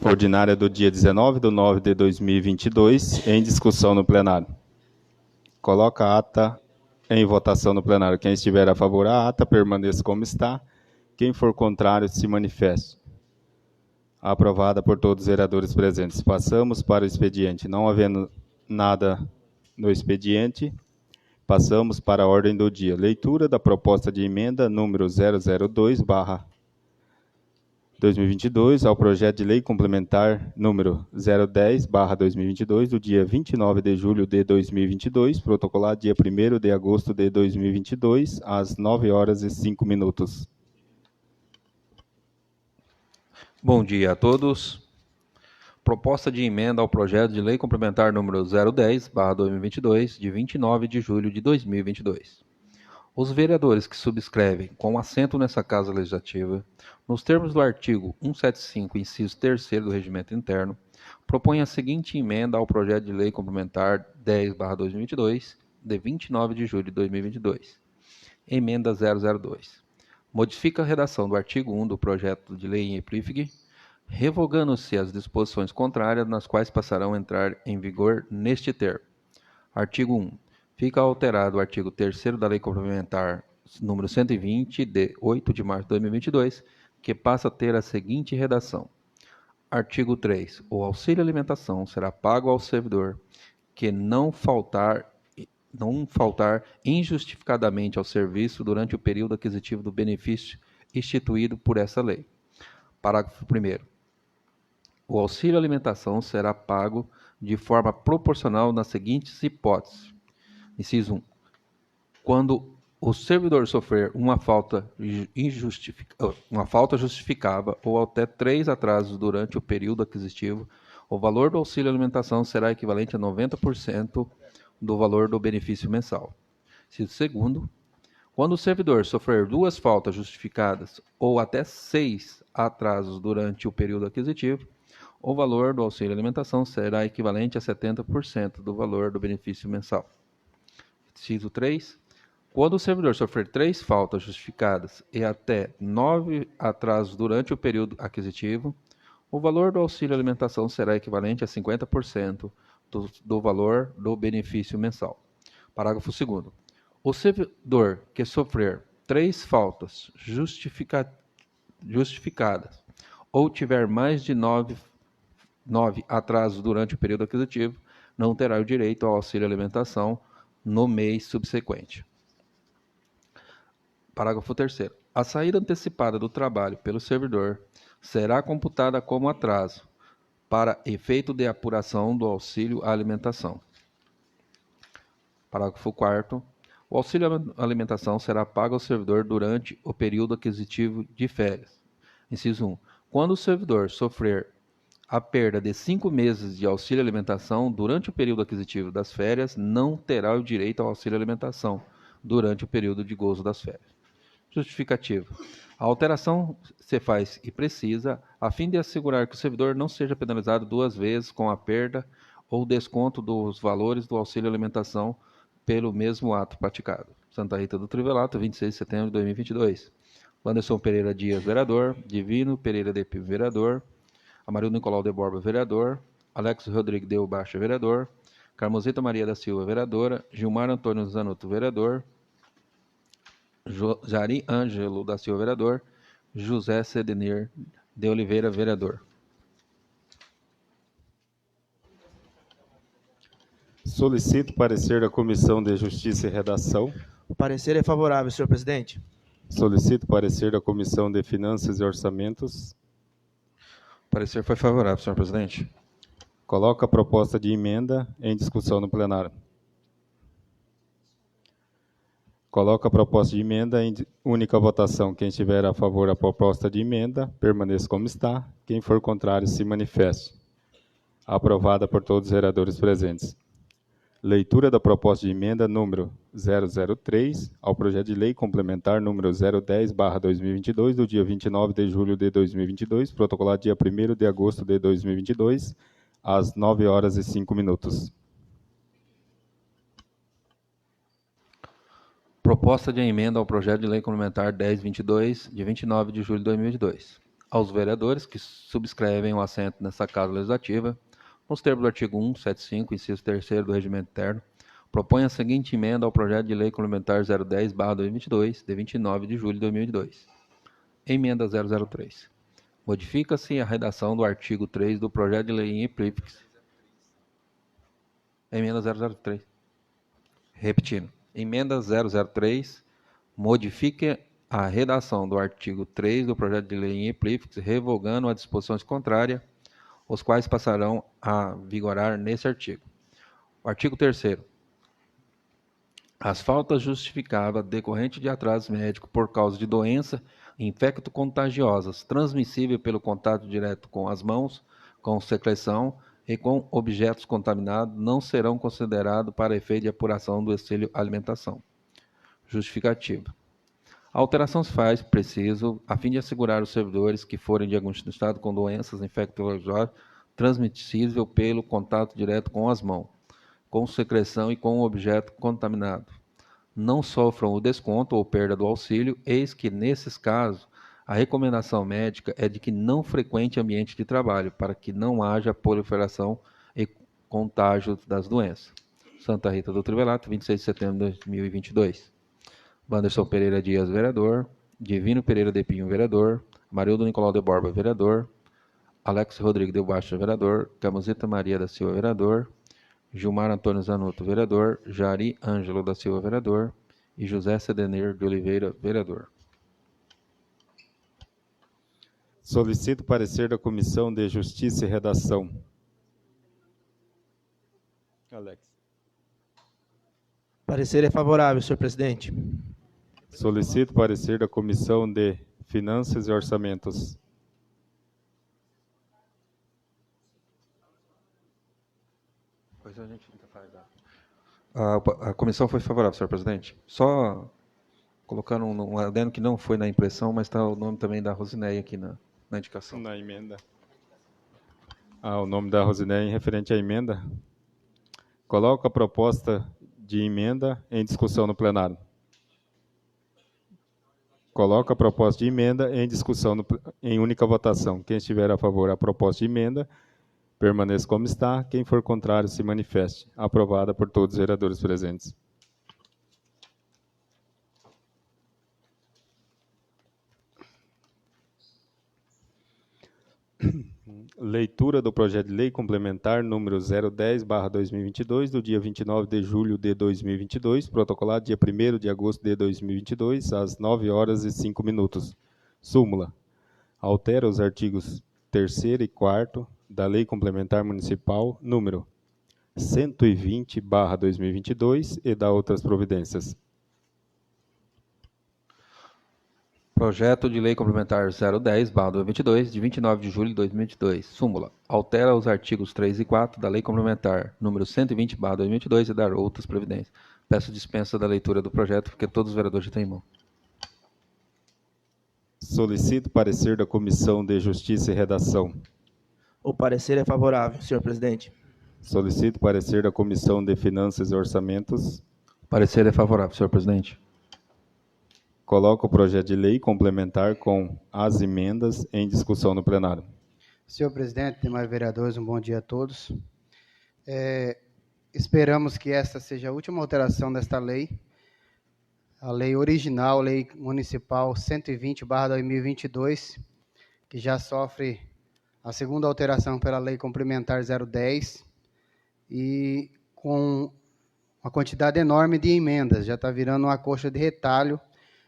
ordinária do dia 19/9/2022, em discussão no plenário. Coloca a ata em votação no plenário. Quem estiver a favor da ata, permaneça como está. Quem for contrário, se manifeste. Aprovada por todos os vereadores presentes. Passamos para o expediente. Não havendo nada no expediente, passamos para a ordem do dia. Leitura da proposta de emenda número 002/2022 ao projeto de lei complementar número 010/2022 do dia 29 de julho de 2022, protocolado dia 1º de agosto de 2022, às 9h05. Bom dia a todos. Proposta de emenda ao projeto de lei complementar número 010/2022, de 29 de julho de 2022. Os vereadores que subscrevem, com assento nessa Casa Legislativa, nos termos do artigo 175, inciso 3º do Regimento Interno, propõem a seguinte emenda ao projeto de lei complementar 10/2022, de 29 de julho de 2022. Emenda 002. Modifica a redação do artigo 1 do projeto de lei em epífige, revogando-se as disposições contrárias, nas quais passarão a entrar em vigor neste termo. Artigo 1. Fica alterado o artigo 3º da Lei Complementar número 120, de 8 de março de 2022, que passa a ter a seguinte redação. Artigo 3. O auxílio alimentação será pago ao servidor que não faltar injustificadamente ao serviço durante o período aquisitivo do benefício instituído por essa lei. Parágrafo 1º. O auxílio alimentação será pago de forma proporcional nas seguintes hipóteses. Inciso 1. Quando o servidor sofrer uma falta justificável ou até 3 atrasos durante o período aquisitivo, o valor do auxílio alimentação será equivalente a 90% do valor do benefício mensal. Inciso 2. Quando o servidor sofrer 2 faltas justificadas ou até 6 atrasos durante o período aquisitivo, o valor do auxílio alimentação será equivalente a 70% do valor do benefício mensal. Inciso 3. Quando o servidor sofrer 3 faltas justificadas e até 9 atrasos durante o período aquisitivo, o valor do auxílio alimentação será equivalente a 50% do valor do benefício mensal. Parágrafo 2º. O servidor que sofrer 3 faltas justificadas ou tiver mais de 9 atrasos durante o período aquisitivo, não terá o direito ao auxílio alimentação no mês subsequente. Parágrafo 3º. A saída antecipada do trabalho pelo servidor será computada como atraso para efeito de apuração do auxílio à alimentação. Parágrafo 4º. O auxílio à alimentação será pago ao servidor durante o período aquisitivo de férias. Inciso 1. Quando o servidor sofrer a perda de 5 meses de auxílio alimentação durante o período aquisitivo das férias, não terá o direito ao auxílio alimentação durante o período de gozo das férias. Justificativa. A alteração se faz e precisa a fim de assegurar que o servidor não seja penalizado 2 vezes com a perda ou desconto dos valores do auxílio alimentação pelo mesmo ato praticado. Santa Rita do Trivelato, 26 de setembro de 2022. Wanderson Pereira Dias, vereador. Divino Pereira de Pio, vereador. Amarildo Nicolau de Borba, vereador. Alex Rodrigues Deu Baixa, vereador. Carmosita Maria da Silva, vereadora. Gilmar Antônio Zanotto, vereador. Jari Ângelo da Silva, vereador. José Cedenir de Oliveira, vereador. Solicito parecer da Comissão de Justiça e Redação. O parecer é favorável, senhor presidente. Solicito parecer da Comissão de Finanças e Orçamentos. O parecer foi favorável, senhor presidente. Coloca a proposta de emenda em discussão no plenário. Coloca a proposta de emenda em única votação. Quem estiver a favor da proposta de emenda, permaneça como está. Quem for contrário, se manifeste. Aprovada por todos os vereadores presentes. Leitura da proposta de emenda número 003 ao projeto de lei complementar número 010/2022 do dia 29 de julho de 2022, protocolado dia 1º de agosto de 2022, às 9h05. Proposta de emenda ao projeto de lei complementar 1022, de 29 de julho de 2022. aos vereadores que subscrevem o assento nessa Casa Legislativa, nos termos do artigo 175, inciso 3º do Regimento Interno, propõe a seguinte emenda ao projeto de lei complementar 010/2022, de 29 de julho de 2022. Emenda 003. Modifica-se a redação do artigo 3 do projeto de lei em epífix. Emenda 003. Repetindo. Emenda 003. Modifica a redação do artigo 3 do projeto de lei em epífix, revogando as disposições contrárias, os quais passarão a vigorar nesse artigo. O artigo 3º. As faltas justificadas decorrentes de atraso médico por causa de doença infecto-contagiosas, transmissível pelo contato direto com as mãos, com secreção e com objetos contaminados, não serão considerados para efeito de apuração do auxílio alimentação. Justificativa. A alteração se faz preciso a fim de assegurar os servidores que forem diagnosticados com doenças infecto-contagiosas transmissível pelo contato direto com as mãos, com secreção e com o objeto contaminado, não sofram o desconto ou perda do auxílio, eis que, nesses casos, a recomendação médica é de que não frequente ambiente de trabalho, para que não haja proliferação e contágio das doenças. Santa Rita do Trivelato, 26 de setembro de 2022. Wanderson Pereira Dias, vereador. Divino Pereira de Pinho, vereador. Marildo Nicolau de Borba, vereador. Alex Rodrigues de Baixo, vereador. Camuzita Maria da Silva, vereador. Gilmar Antônio Zanotto, vereador. Jari Ângelo da Silva, vereador. E José Cedenir de Oliveira, vereador. Solicito parecer da Comissão de Justiça e Redação. Alex. Parecer é favorável, senhor presidente. Solicito parecer da Comissão de Finanças e Orçamentos. Pois a gente faz. A comissão foi favorável, senhor presidente. Só colocando um adendo que não foi na impressão, mas está o nome também da Rosineia aqui na indicação. Na emenda. O nome da Rosineia em referente à emenda. Coloco a proposta de emenda em discussão no plenário. Coloco a proposta de emenda em discussão em única votação. Quem estiver a favor da proposta de emenda, permaneça como está. Quem for contrário, se manifeste. Aprovada por todos os vereadores presentes. Leitura do projeto de lei complementar número 010/2022, do dia 29 de julho de 2022, protocolado dia 1º de agosto de 2022, às 9h05. Súmula. Altera os artigos 3º e 4º da Lei Complementar Municipal número 120/2022 e dá outras providências. Projeto de Lei Complementar 010/2022, de 29 de julho de 2022. Súmula. Altera os artigos 3 e 4 da Lei Complementar número 120/2022 e dar outras providências. Peço dispensa da leitura do projeto, porque todos os vereadores já têm em mão. Solicito parecer da Comissão de Justiça e Redação. O parecer é favorável, senhor presidente. Solicito parecer da Comissão de Finanças e Orçamentos. Parecer é favorável, senhor presidente. Coloco o projeto de lei complementar com as emendas em discussão no plenário. Senhor presidente, demais vereadores, um bom dia a todos. Esperamos que esta seja a última alteração desta lei. A lei original, lei municipal 120/2022, que já sofre a segunda alteração pela lei complementar 010, e com uma quantidade enorme de emendas, já está virando uma coxa de retalho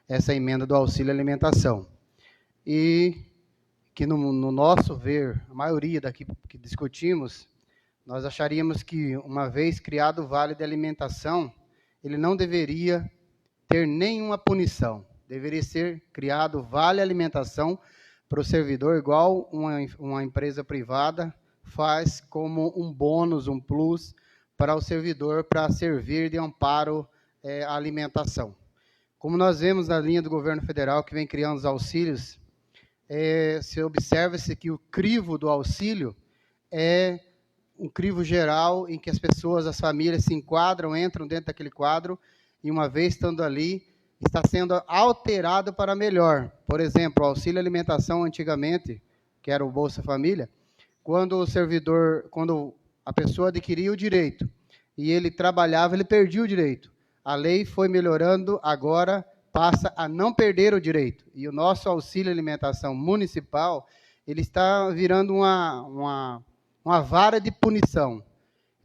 essa emenda do auxílio alimentação. E que no nosso ver, a maioria daqui que discutimos, nós acharíamos que, uma vez criado o vale de alimentação, ele não deveria ter nenhuma punição. Deveria ser criado vale alimentação para o servidor, igual uma empresa privada faz como um bônus, um plus para o servidor, para servir de amparo à alimentação. Como nós vemos na linha do governo federal, que vem criando os auxílios, se observa-se que o crivo do auxílio é um crivo geral, em que as pessoas, as famílias se enquadram, entram dentro daquele quadro, e uma vez estando ali, está sendo alterado para melhor. Por exemplo, o auxílio alimentação antigamente, que era o Bolsa Família, quando a pessoa adquiria o direito e ele trabalhava, ele perdia o direito. A lei foi melhorando, agora passa a não perder o direito. E o nosso auxílio alimentação municipal, ele está virando uma vara de punição.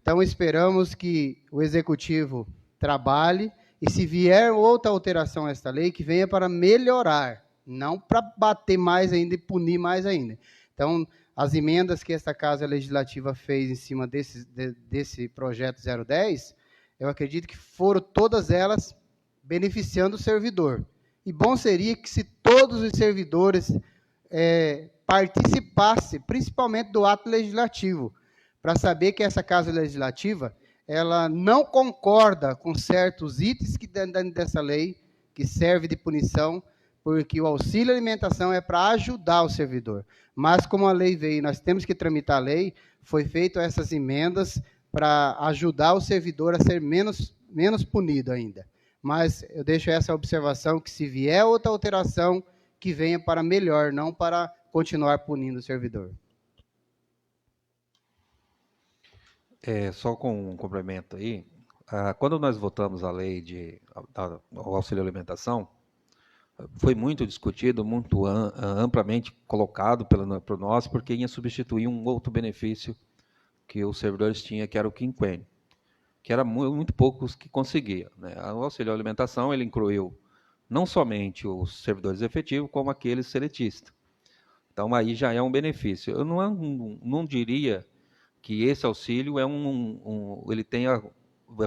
Então, esperamos que o Executivo trabalhe e, se vier outra alteração a esta lei, que venha para melhorar, não para bater mais ainda e punir mais ainda. Então, as emendas que esta Casa Legislativa fez em cima desse projeto 010, eu acredito que foram todas elas beneficiando o servidor. E bom seria que, se todos os servidores participassem, principalmente do ato legislativo, para saber que essa Casa Legislativa ela não concorda com certos itens que dentro dessa lei, que serve de punição, porque o auxílio alimentação é para ajudar o servidor. Mas, como a lei veio, nós temos que tramitar a lei, foi feito essas emendas para ajudar o servidor a ser menos punido ainda. Mas eu deixo essa observação, que se vier outra alteração, que venha para melhor, não para continuar punindo o servidor. Só com um complemento aí, quando nós votamos a lei do auxílio alimentação, foi muito discutido, muito amplamente colocado por nós, porque ia substituir um outro benefício que os servidores tinham, que era o quinquênio, que era muito poucos que conseguiam, né? O auxílio alimentação, ele incluiu não somente os servidores efetivos, como aqueles seletistas. Então, aí já é um benefício. Eu não diria que esse auxílio ele tem a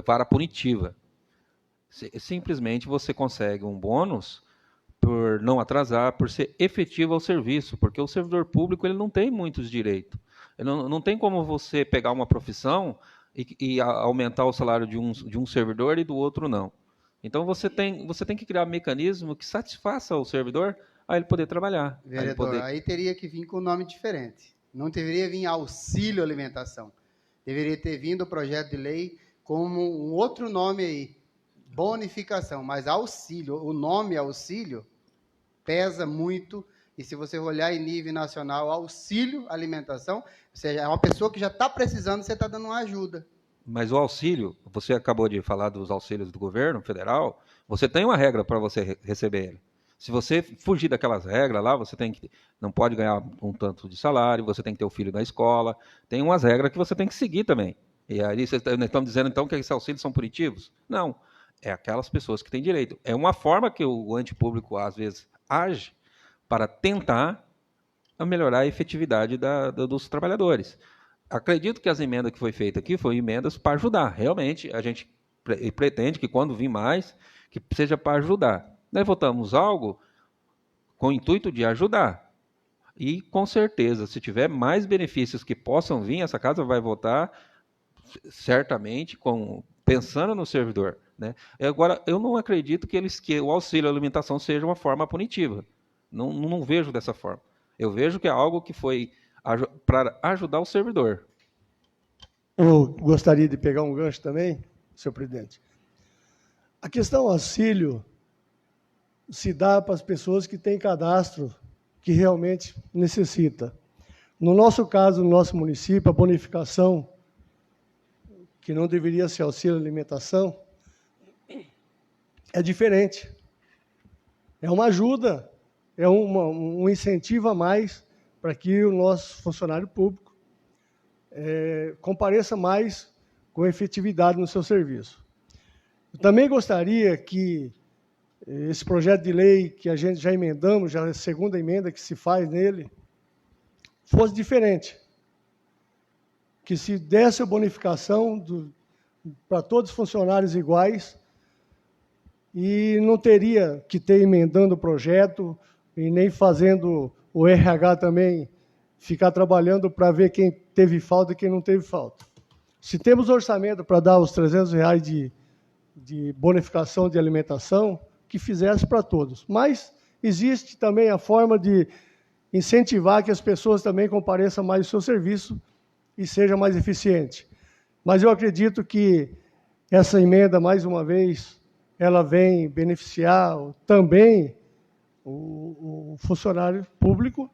vara punitiva. Simplesmente você consegue um bônus por não atrasar, por ser efetivo ao serviço, porque o servidor público ele não tem muitos direitos. Não tem como você pegar uma profissão e aumentar o salário de um servidor e do outro não. Então, você tem que criar um mecanismo que satisfaça o servidor a ele poder trabalhar. Vereador, aí teria que vir com um nome diferente. Não deveria vir auxílio alimentação. Deveria ter vindo o projeto de lei como um outro nome aí, bonificação, mas auxílio, o nome auxílio pesa muito, e se você olhar em nível nacional, auxílio alimentação, ou seja, é uma pessoa que já está precisando, você está dando uma ajuda. Mas o auxílio, você acabou de falar dos auxílios do governo federal, você tem uma regra para você receber ele. Se você fugir daquelas regras lá, não pode ganhar um tanto de salário, você tem que ter o filho na escola, tem umas regras que você tem que seguir também. E aí vocês estão dizendo então que esses auxílios são punitivos? Não, é aquelas pessoas que têm direito. É uma forma que o antipúblico às vezes age para tentar melhorar a efetividade dos trabalhadores. Acredito que as emendas que foi feita aqui foram emendas para ajudar. Realmente, a gente pretende que quando vir mais, que seja para ajudar. Nós votamos algo com o intuito de ajudar. E, com certeza, se tiver mais benefícios que possam vir, essa casa vai votar certamente pensando no servidor, né? Agora, eu não acredito que o auxílio alimentação seja uma forma punitiva. Não vejo dessa forma. Eu vejo que é algo que foi para ajudar o servidor. Eu gostaria de pegar um gancho também, senhor presidente. A questão auxílio se dá para as pessoas que têm cadastro que realmente necessita. No nosso caso, no nosso município, a bonificação, que não deveria ser auxílio alimentação, é diferente. É uma ajuda, é um incentivo a mais para que o nosso funcionário público compareça mais com efetividade no seu serviço. Eu também gostaria que esse projeto de lei que a gente já emendamos, já é a segunda emenda que se faz nele, fosse diferente. Que se desse a bonificação para todos os funcionários iguais e não teria que ter emendando o projeto e nem fazendo o RH também ficar trabalhando para ver quem teve falta e quem não teve falta. Se temos orçamento para dar os R$300 de bonificação de alimentação, que fizesse para todos. Mas existe também a forma de incentivar que as pessoas também compareçam mais ao seu serviço e seja mais eficiente. Mas eu acredito que essa emenda, mais uma vez, ela vem beneficiar também o funcionário público,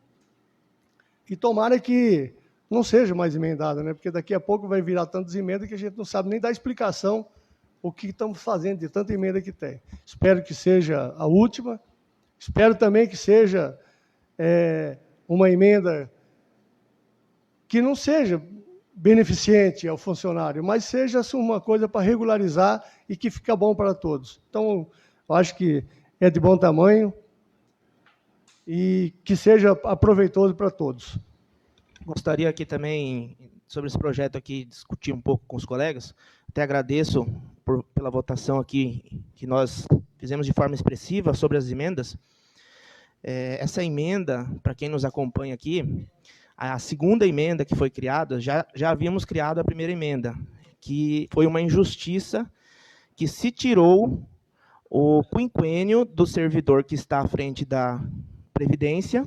e tomara que não seja mais emendada, né? Porque daqui a pouco vai virar tantas emendas que a gente não sabe nem dar explicação o que estamos fazendo de tanta emenda que tem. Espero que seja a última, espero também que seja uma emenda que não seja beneficente ao funcionário, mas seja uma coisa para regularizar e que fica bom para todos. Então, eu acho que é de bom tamanho e que seja aproveitoso para todos. Gostaria aqui também, sobre esse projeto aqui, discutir um pouco com os colegas. Até agradeço pela votação aqui, que nós fizemos de forma expressiva sobre as emendas. Essa emenda, para quem nos acompanha aqui, a segunda emenda que foi criada, já havíamos criado a primeira emenda, que foi uma injustiça que se tirou o quinquênio do servidor que está à frente da Previdência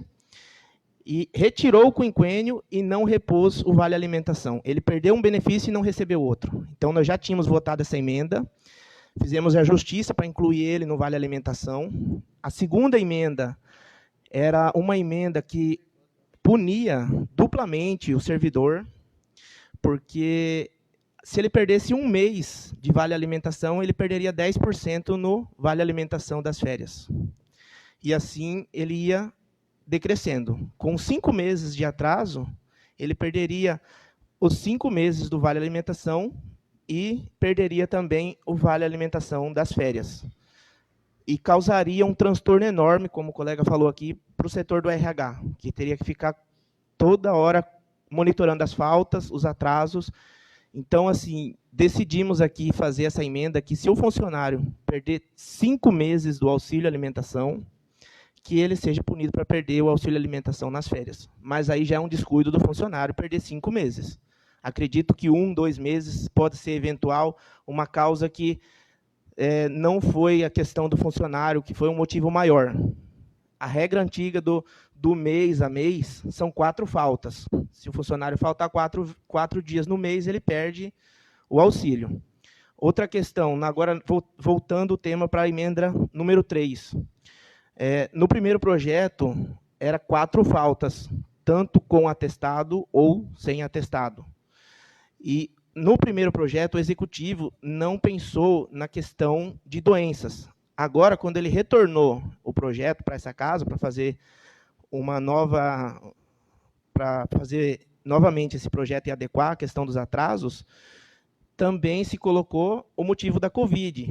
e retirou o quinquênio e não repôs o Vale Alimentação. Ele perdeu um benefício e não recebeu outro. Então, nós já tínhamos votado essa emenda, fizemos a justiça para incluir ele no Vale Alimentação. A segunda emenda era uma emenda que punia duplamente o servidor, porque se ele perdesse um mês de Vale Alimentação, ele perderia 10% no Vale Alimentação das férias. E assim ele ia decrescendo. Com 5 meses de atraso, ele perderia os 5 meses do Vale Alimentação e perderia também o Vale Alimentação das férias. E causaria um transtorno enorme, como o colega falou aqui, para o setor do RH, que teria que ficar toda hora monitorando as faltas, os atrasos. Então, assim, decidimos aqui fazer essa emenda que, se o funcionário perder 5 meses do auxílio alimentação, que ele seja punido para perder o auxílio alimentação nas férias. Mas aí já é um descuido do funcionário perder 5 meses. Acredito que 1, 2 meses pode ser eventual, uma causa que não foi a questão do funcionário, que foi um motivo maior. A regra antiga do mês a mês são 4 faltas. Se o funcionário faltar 4 dias no mês, ele perde o auxílio. Outra questão, agora voltando o tema para a emenda número 3. No primeiro projeto, era 4 faltas, tanto com atestado ou sem atestado. E no primeiro projeto, o executivo não pensou na questão de doenças. Agora, quando ele retornou o projeto para essa casa, para fazer novamente esse projeto e adequar a questão dos atrasos, também se colocou o motivo da Covid,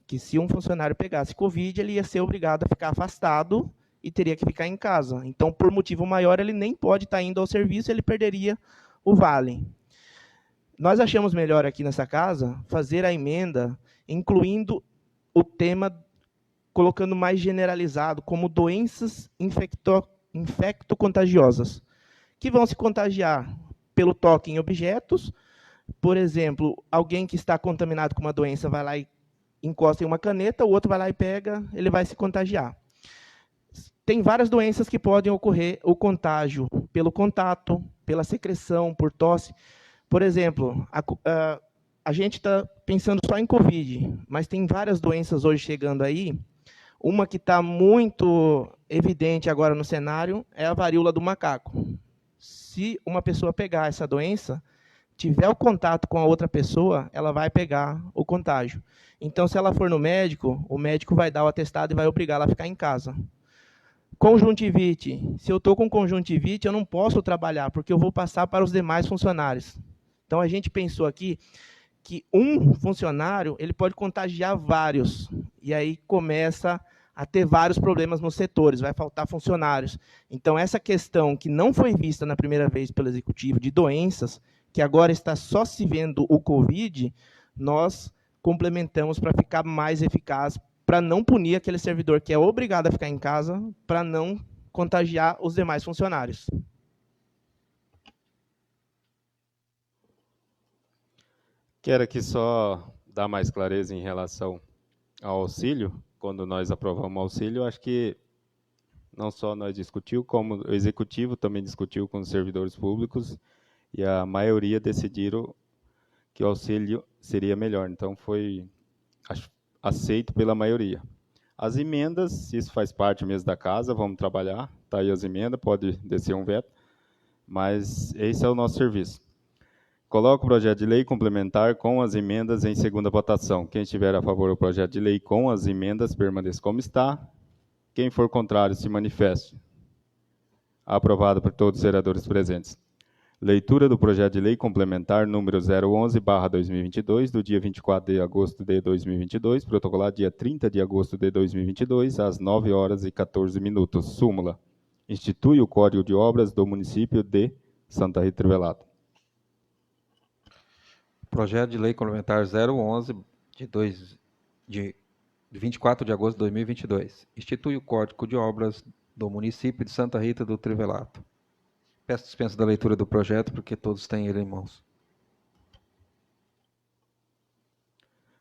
que se um funcionário pegasse Covid, ele ia ser obrigado a ficar afastado e teria que ficar em casa. Então, por motivo maior, ele nem pode estar indo ao serviço, ele perderia o vale. Nós achamos melhor aqui nessa casa fazer a emenda incluindo o tema, colocando mais generalizado, como doenças infecto-contagiosas, que vão se contagiar pelo toque em objetos. Por exemplo, alguém que está contaminado com uma doença vai lá e encosta em uma caneta, o outro vai lá e pega, ele vai se contagiar. Tem várias doenças que podem ocorrer o contágio pelo contato, pela secreção, por tosse. Por exemplo, a gente está pensando só em Covid, mas tem várias doenças hoje chegando aí. Uma que está muito evidente agora no cenário é a varíola do macaco. Se uma pessoa pegar essa doença, tiver o contato com a outra pessoa, ela vai pegar o contágio. Então, se ela for no médico, o médico vai dar o atestado e vai obrigar ela a ficar em casa. Conjuntivite. Se eu estou com conjuntivite, eu não posso trabalhar, porque eu vou passar para os demais funcionários. Então, a gente pensou aqui que um funcionário ele pode contagiar vários, e aí começa a ter vários problemas nos setores, vai faltar funcionários. Então, essa questão que não foi vista na primeira vez pelo Executivo, de doenças, que agora está só se vendo o Covid, nós complementamos para ficar mais eficaz, para não punir aquele servidor que é obrigado a ficar em casa, para não contagiar os demais funcionários. Quero aqui só dar mais clareza em relação ao auxílio. Quando nós aprovamos o auxílio, acho que não só nós discutimos, como o Executivo também discutiu com os servidores públicos, e a maioria decidiram que o auxílio seria melhor. Então, aceito pela maioria. As emendas, se isso faz parte mesmo da casa, vamos trabalhar. Está aí as emendas, pode descer um veto, mas esse é o nosso serviço. Coloco o projeto de lei complementar com as emendas em segunda votação. Quem estiver a favor do projeto de lei com as emendas, permaneça como está. Quem for contrário, se manifeste. Aprovado por todos os vereadores presentes. Leitura do projeto de lei complementar número 011/2022, do dia 24 de agosto de 2022, protocolado dia 30 de agosto de 2022, às 9h14. Súmula. Institui o Código de Obras do município de Santa Rita do Trivelato. Projeto de Lei Complementar 011, de 24 de agosto de 2022. Institui o Código de Obras do município de Santa Rita do Trivelato. Peço dispensa da leitura do projeto, porque todos têm ele em mãos.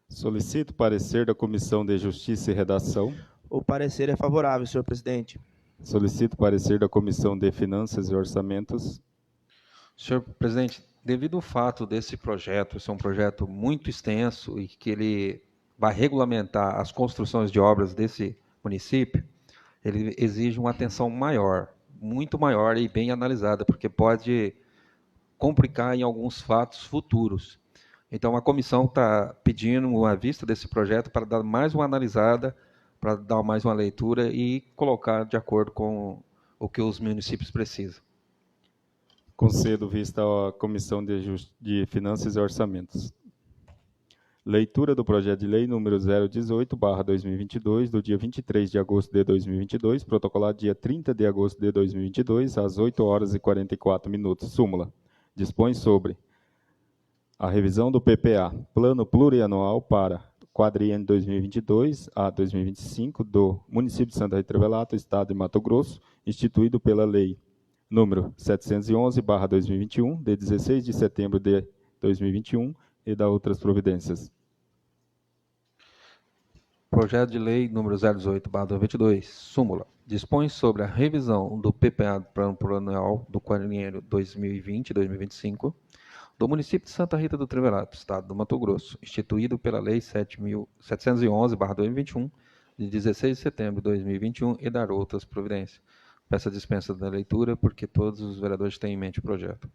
Solicito parecer da Comissão de Justiça e Redação. O parecer é favorável, senhor presidente. Solicito parecer da Comissão de Finanças e Orçamentos. Senhor presidente, devido ao fato desse projeto ser um projeto muito extenso e que ele vai regulamentar as construções de obras desse município, ele exige uma atenção maior, muito maior e bem analisada, porque pode complicar em alguns fatos futuros. Então, a comissão está pedindo a vista desse projeto para dar mais uma analisada, para dar mais uma leitura e colocar de acordo com o que os municípios precisam. Concedo vista à Comissão de Finanças e Orçamentos. Leitura do projeto de lei número 018/2022, do dia 23 de agosto de 2022, protocolado dia 30 de agosto de 2022, às 8h44. Súmula. Dispõe sobre a revisão do PPA, Plano Plurianual para quadriênio 2022 a 2025 do município de Santa Rita do Trivelato, estado de Mato Grosso, instituído pela lei número 711/2021, de 16 de setembro de 2021, e da outras providências. Projeto de Lei número 018/2022, súmula. Dispõe sobre a revisão do PPA do Plano Plurianual do quadriênio 2020-2025 do município de Santa Rita do Trivelato, estado do Mato Grosso, instituído pela Lei 711/2021, de 16 de setembro de 2021, e dar outras providências. Peço a dispensa da leitura, porque todos os vereadores têm em mente o projeto.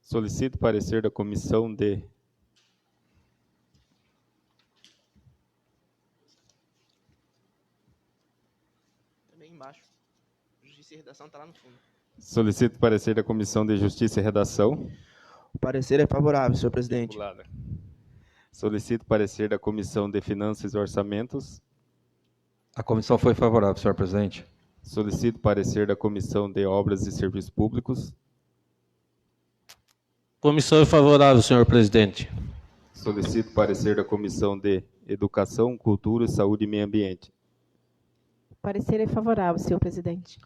Solicito parecer da Comissão de Também embaixo. Justiça e Redação está lá no fundo. Solicito parecer da Comissão de Justiça e Redação. O parecer é favorável, senhor presidente. Solicito parecer da Comissão de Finanças e Orçamentos. A comissão foi favorável, senhor presidente. Solicito parecer da Comissão de Obras e Serviços Públicos. Comissão é favorável, senhor presidente. Solicito parecer da Comissão de Educação, Cultura, Saúde e Meio Ambiente. O parecer é favorável, senhor presidente.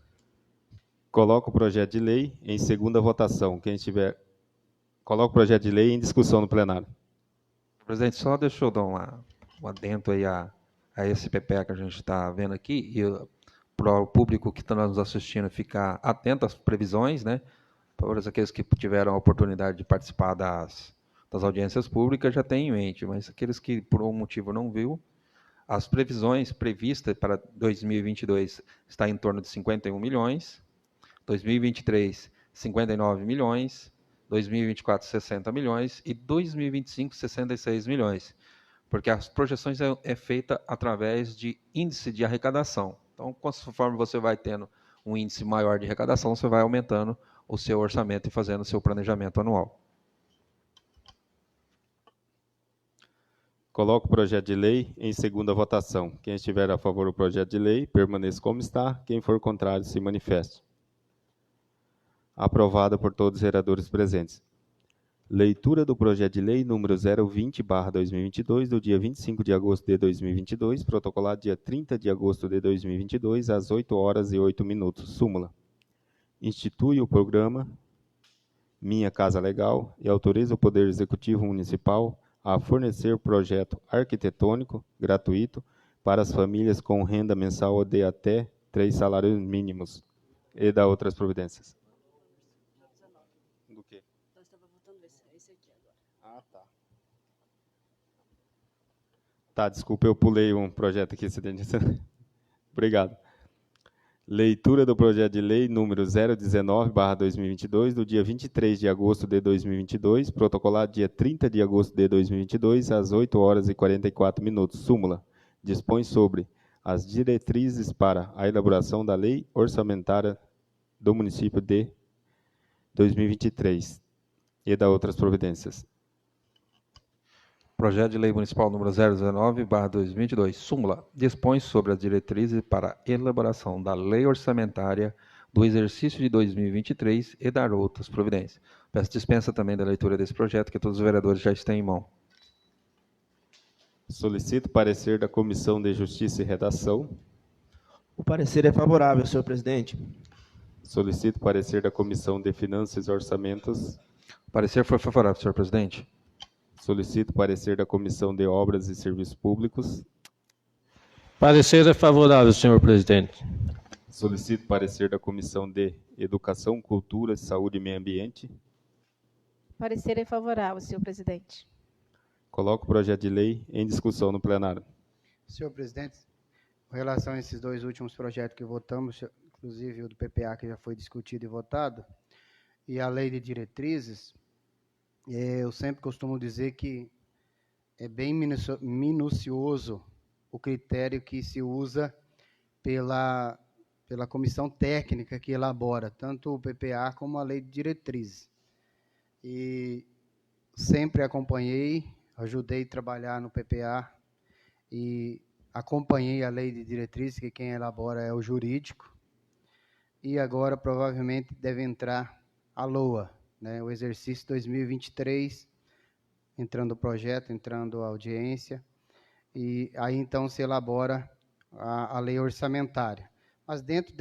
Coloco o projeto de lei em segunda votação. Quem estiver... Coloco o projeto de lei em discussão no plenário. Presidente, só deixa eu dar um adendo aí a esse PPA que a gente está vendo aqui, e para o público que está nos assistindo ficar atento às previsões, né? Para aqueles que tiveram a oportunidade de participar das audiências públicas já têm em mente, mas aqueles que por algum motivo não viu, as previsões previstas para 2022 está em torno de 51 milhões, 2023, 59 milhões, 2024, 60 milhões e 2025, 66 milhões. Porque as projeções é feita através de índice de arrecadação. Então, conforme você vai tendo um índice maior de arrecadação, você vai aumentando o seu orçamento e fazendo o seu planejamento anual. Coloco o projeto de lei em segunda votação. Quem estiver a favor do projeto de lei, permaneça como está. Quem for contrário, se manifeste. Aprovada por todos os vereadores presentes. Leitura do projeto de lei número 020/2022, do dia 25 de agosto de 2022, protocolado dia 30 de agosto de 2022, às 8h08. Súmula. Institui o programa Minha Casa Legal e autoriza o Poder Executivo Municipal a fornecer projeto arquitetônico gratuito para as famílias com renda mensal de até 3 salários mínimos e da outras providências. Do quê? Nós estávamos votando esse aqui agora. Ah, tá. Tá, desculpa, eu pulei um projeto aqui. Obrigado. Leitura do projeto de lei número 019/2022, do dia 23 de agosto de 2022, protocolado dia 30 de agosto de 2022, às 8h44. Súmula. Dispõe sobre as diretrizes para a elaboração da lei orçamentária do município de 2023 e da outras providências. Projeto de Lei Municipal número 019/2022, súmula, dispõe sobre as diretrizes para a elaboração da lei orçamentária do exercício de 2023 e dar outras providências. Peço dispensa também da leitura desse projeto, que todos os vereadores já estão em mão. Solicito parecer da Comissão de Justiça e Redação. O parecer é favorável, senhor presidente. Solicito parecer da Comissão de Finanças e Orçamentos. O parecer foi favorável, senhor presidente. Solicito parecer da Comissão de Obras e Serviços Públicos. Parecer é favorável, senhor presidente. Solicito parecer da Comissão de Educação, Cultura, Saúde e Meio Ambiente. Parecer é favorável, senhor presidente. Coloco o projeto de lei em discussão no plenário. Senhor presidente, com relação a esses dois últimos projetos que votamos, inclusive o do PPA, que já foi discutido e votado, e a lei de diretrizes, eu sempre costumo dizer que é bem minucioso o critério que se usa pela comissão técnica que elabora, tanto o PPA como a lei de diretrizes. E sempre acompanhei, ajudei a trabalhar no PPA e acompanhei a lei de diretrizes, que quem elabora é o jurídico, e agora provavelmente deve entrar a LOA, né, o exercício 2023, entrando o projeto, entrando a audiência, e aí então se elabora a lei orçamentária. Mas dentro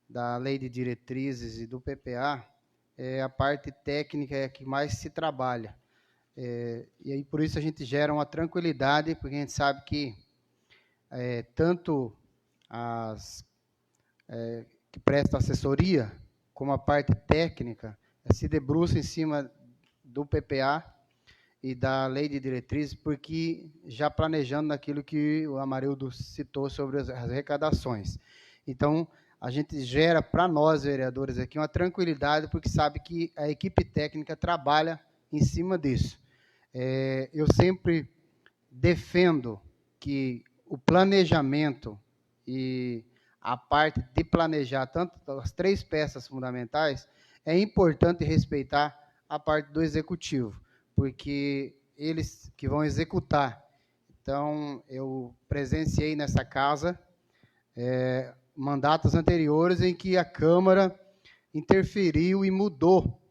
da lei de diretrizes e do PPA, a parte técnica é a que mais se trabalha. E aí por isso a gente gera uma tranquilidade, porque a gente sabe que tanto as que prestam assessoria, como a parte técnica, se debruça em cima do PPA e da lei de diretrizes, porque já planejando naquilo que o Amarildo citou sobre as arrecadações. Então, a gente gera para nós, vereadores, aqui uma tranquilidade, porque sabe que a equipe técnica trabalha em cima disso. Eu sempre defendo que o planejamento e a parte de planejar, tanto as três peças fundamentais, é importante respeitar a parte do executivo, porque eles que vão executar. Então, eu presenciei nessa casa mandatos anteriores em que a Câmara interferiu e mudou,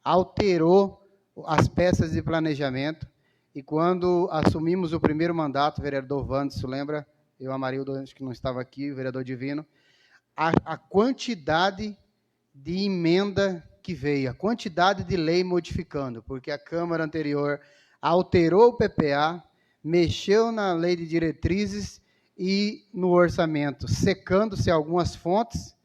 alterou as peças de planejamento, e quando assumimos o primeiro mandato, o vereador Wanderson, lembra? Eu, Amarildo, acho que não estava aqui, o vereador Divino, a quantidade de emenda que veio, a quantidade de lei modificando, porque a Câmara anterior alterou o PPA, mexeu na lei de diretrizes e no orçamento, secando-se algumas fontes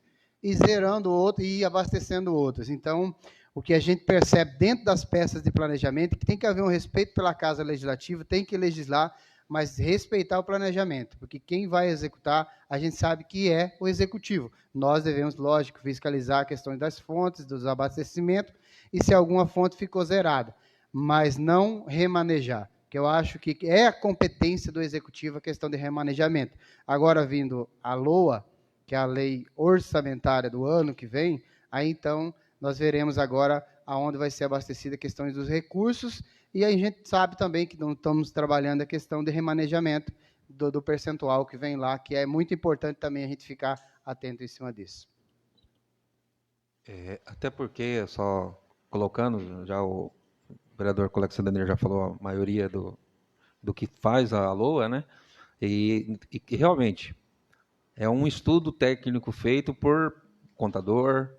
e zerando outras e abastecendo outras. Então, o que a gente percebe dentro das peças de planejamento é que tem que haver um respeito pela Casa Legislativa, tem que legislar, mas respeitar o planejamento, porque quem vai executar, a gente sabe que é o executivo. Nós devemos, lógico, fiscalizar a questão das fontes, dos abastecimentos, e se alguma fonte ficou zerada, mas não remanejar, que eu acho que é a competência do executivo a questão de remanejamento. Agora, vindo a LOA, que é a lei orçamentária do ano que vem, aí então nós veremos agora aonde vai ser abastecida a questão dos recursos, e aí a gente sabe também que não estamos trabalhando a questão de remanejamento do percentual que vem lá, que é muito importante também a gente ficar atento em cima disso. Até porque, só colocando, já o vereador Colex Sandaner já falou a maioria do que faz a LOA, né? E realmente, é um estudo técnico feito por contador,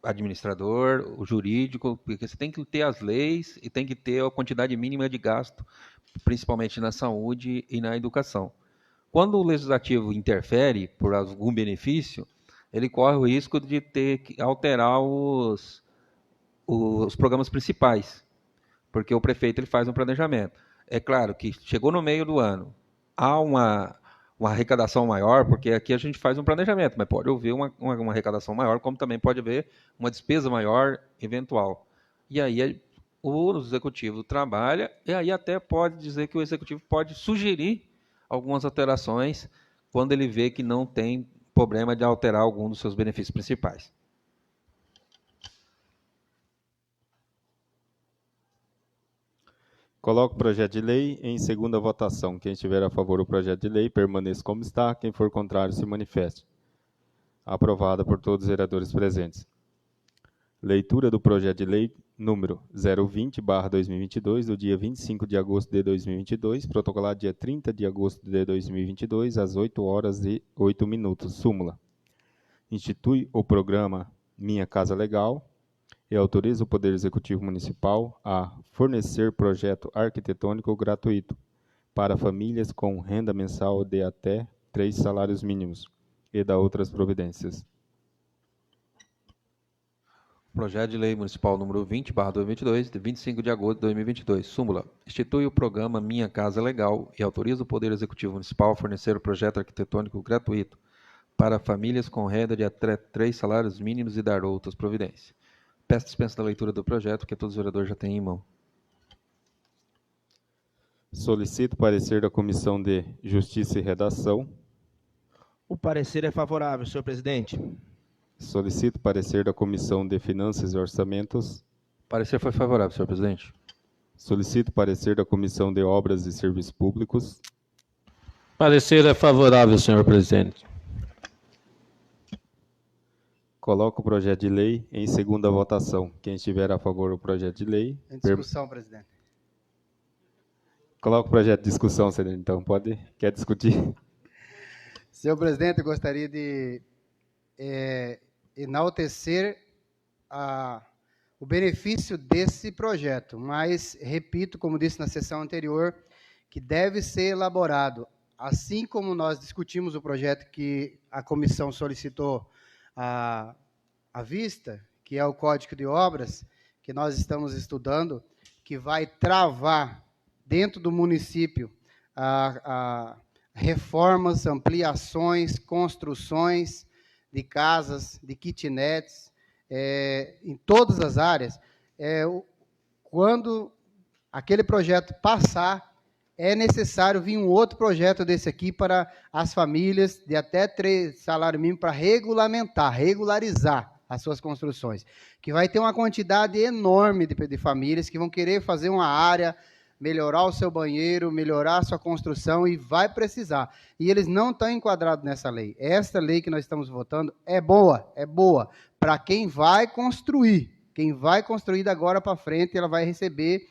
administrador, o jurídico, porque você tem que ter as leis e tem que ter a quantidade mínima de gasto, principalmente na saúde e na educação. Quando o legislativo interfere por algum benefício, ele corre o risco de ter que alterar os programas principais, porque o prefeito ele faz um planejamento. é claro que chegou no meio do ano, há uma arrecadação maior, porque aqui a gente faz um planejamento, mas pode haver uma arrecadação maior, como também pode haver uma despesa maior eventual. E aí o executivo trabalha, e aí até pode dizer que o executivo pode sugerir algumas alterações quando ele vê que não tem problema de alterar algum dos seus benefícios principais. Coloco o projeto de lei em segunda votação. Quem estiver a favor do projeto de lei, permaneça como está. Quem for contrário, se manifeste. Aprovada por todos os vereadores presentes. Leitura do projeto de lei número 020/2022, do dia 25 de agosto de 2022, protocolado dia 30 de agosto de 2022, às 8h08. Súmula. Institui o programa Minha Casa Legal e autoriza o Poder Executivo Municipal a fornecer projeto arquitetônico gratuito para famílias com renda mensal de até 3 salários mínimos e da outras providências. Projeto de Lei Municipal número 20/2022, de 25 de agosto de 2022. Súmula. Institui o programa Minha Casa Legal e autoriza o Poder Executivo Municipal a fornecer o projeto arquitetônico gratuito para famílias com renda de até 3 salários mínimos e dar outras providências. Peço dispensa da leitura do projeto, que todos os vereadores já têm em mão. Solicito parecer da Comissão de Justiça e Redação. O parecer é favorável, senhor presidente. Solicito parecer da Comissão de Finanças e Orçamentos. Parecer foi favorável, senhor presidente. Solicito parecer da Comissão de Obras e Serviços Públicos. Parecer é favorável, senhor presidente. Coloco o projeto de lei em segunda votação. Quem estiver a favor do projeto de lei... Em discussão, presidente. Coloco o projeto de discussão, senhor. Então, quer discutir? Senhor presidente, eu gostaria de enaltecer o benefício desse projeto, mas, repito, como disse na sessão anterior, que deve ser elaborado, assim como nós discutimos o projeto que a comissão solicitou à vista, que é o Código de Obras, que nós estamos estudando, que vai travar dentro do município reformas, ampliações, construções de casas, de kitnets, em todas as áreas. Quando aquele projeto passar, é necessário vir um outro projeto desse aqui para as famílias de até 3 salários mínimos para regularizar as suas construções. Que vai ter uma quantidade enorme de famílias que vão querer fazer uma área, melhorar o seu banheiro, melhorar a sua construção e vai precisar. E eles não estão enquadrados nessa lei. Esta lei que nós estamos votando é boa para quem vai construir. Quem vai construir da agora para frente, ela vai receber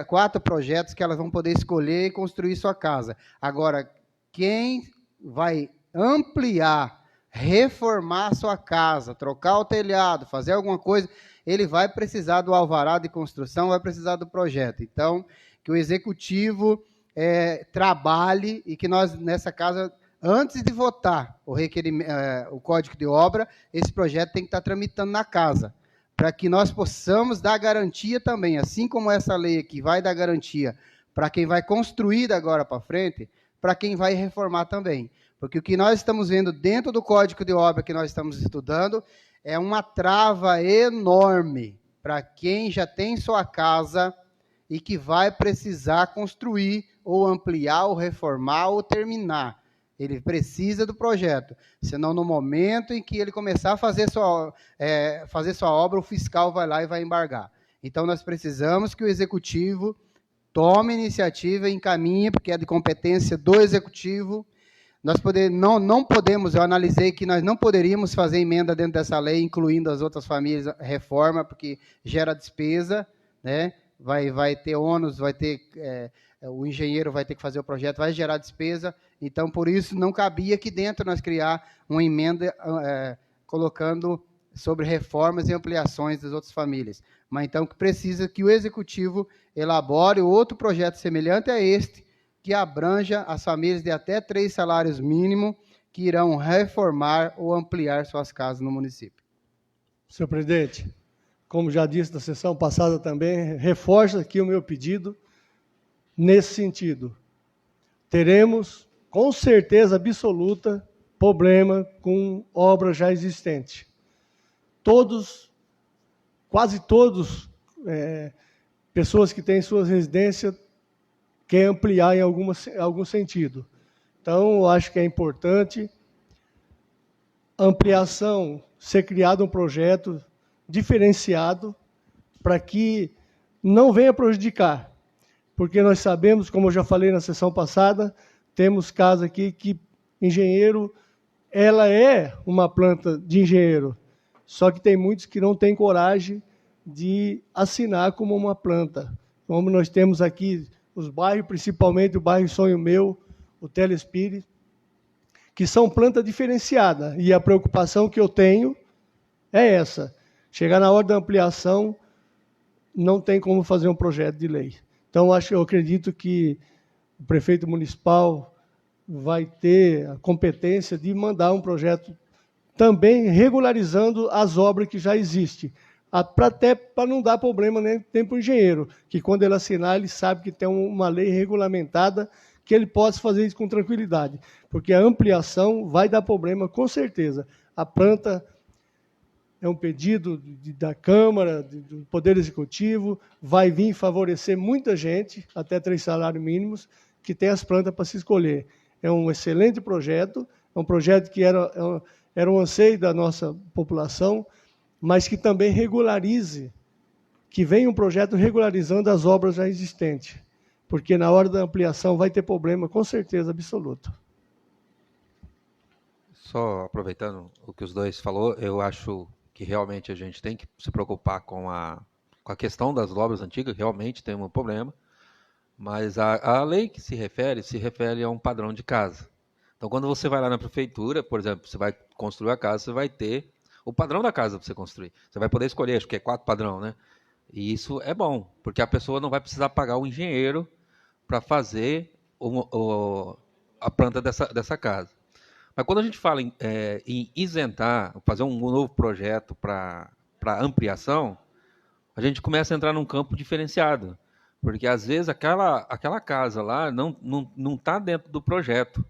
4 projetos que elas vão poder escolher e construir sua casa. Agora, quem vai ampliar, reformar sua casa, trocar o telhado, fazer alguma coisa, ele vai precisar do alvará de construção, vai precisar do projeto. Então, que o executivo trabalhe e que nós, nessa casa, antes de votar o Código de Obra, esse projeto tem que estar tramitando na casa, para que nós possamos dar garantia também, assim como essa lei aqui vai dar garantia para quem vai construir da agora para frente, para quem vai reformar também. Porque o que nós estamos vendo dentro do Código de Obra que nós estamos estudando é uma trava enorme para quem já tem sua casa e que vai precisar construir, ou ampliar, ou reformar, ou terminar. Ele precisa do projeto, senão no momento em que ele começar a fazer sua obra, o fiscal vai lá e vai embargar. Então, nós precisamos que o executivo tome iniciativa e encaminhe, porque é de competência do executivo. Nós não podemos, eu analisei que nós não poderíamos fazer emenda dentro dessa lei, incluindo as outras famílias, reforma, porque gera despesa, né? Vai ter ônus, o engenheiro vai ter que fazer o projeto, vai gerar despesa, então, por isso, não cabia aqui dentro nós criar uma emenda colocando sobre reformas e ampliações das outras famílias. Mas, então, que precisa que o executivo elabore outro projeto semelhante a este, que abranja as famílias de até 3 salários mínimos que irão reformar ou ampliar suas casas no município. Senhor presidente, como já disse na sessão passada também, reforço aqui o meu pedido nesse sentido. Teremos, com certeza absoluta, problema com obra já existente. Quase todos, pessoas que têm suas residências, querem ampliar em algum sentido. Então, eu acho que é importante a ampliação, ser criado um projeto diferenciado para que não venha prejudicar. Porque nós sabemos, como eu já falei na sessão passada, temos casos aqui que engenheiro, ela é uma planta de engenheiro, só que tem muitos que não têm coragem de assinar como uma planta. Como nós temos aqui os bairros, principalmente o bairro Sonho Meu, o Telespire, que são planta diferenciada. E a preocupação que eu tenho é essa. Chegar na hora da ampliação, não tem como fazer um projeto de lei. Então, eu acredito que o prefeito municipal vai ter a competência de mandar um projeto também regularizando as obras que já existem, até para não dar problema, né, para o engenheiro, que quando ele assinar, ele sabe que tem uma lei regulamentada que ele possa fazer isso com tranquilidade, porque a ampliação vai dar problema, com certeza. A planta é um pedido da Câmara, do Poder Executivo, vai vir favorecer muita gente, até 3 salários mínimos, que tem as plantas para se escolher. É um excelente projeto, é um projeto que era um anseio da nossa população, mas que também regularize, que venha um projeto regularizando as obras já existentes, porque na hora da ampliação vai ter problema, com certeza absoluta. Só aproveitando o que os dois falou, eu acho que realmente a gente tem que se preocupar com a questão das obras antigas, realmente tem um problema, mas a lei que se refere a um padrão de casa. Então, quando você vai lá na prefeitura, por exemplo, você vai construir a casa, você vai ter o padrão da casa para você construir. Você vai poder escolher, acho que é 4 padrão, né? E isso é bom, porque a pessoa não vai precisar pagar o engenheiro para fazer a planta dessa casa. Mas quando a gente fala em isentar, fazer um novo projeto para ampliação, a gente começa a entrar num campo diferenciado. Porque, às vezes, aquela casa lá não está dentro do projeto.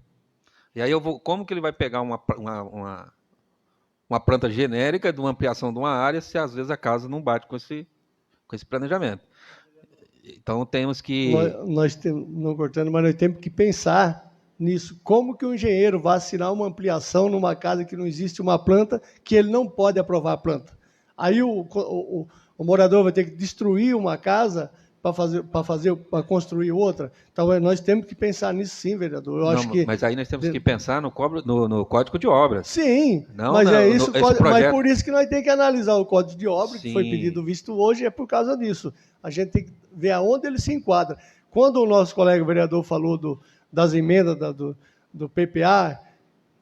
E aí, como que ele vai pegar uma planta genérica de uma ampliação de uma área se, às vezes, a casa não bate com esse planejamento? Então, temos que... Não cortando, mas nós temos que pensar nisso. Como que o engenheiro vai assinar uma ampliação numa casa que não existe uma planta, que ele não pode aprovar a planta? Aí o morador vai ter que destruir uma casa para construir outra. Então, nós temos que pensar nisso sim, vereador. Mas aí nós temos que pensar no Código de Obras. Sim, mas por isso que nós temos que analisar o Código de Obras, que foi pedido visto hoje, é por causa disso. A gente tem que ver aonde ele se enquadra. Quando o nosso colega vereador falou das emendas do PPA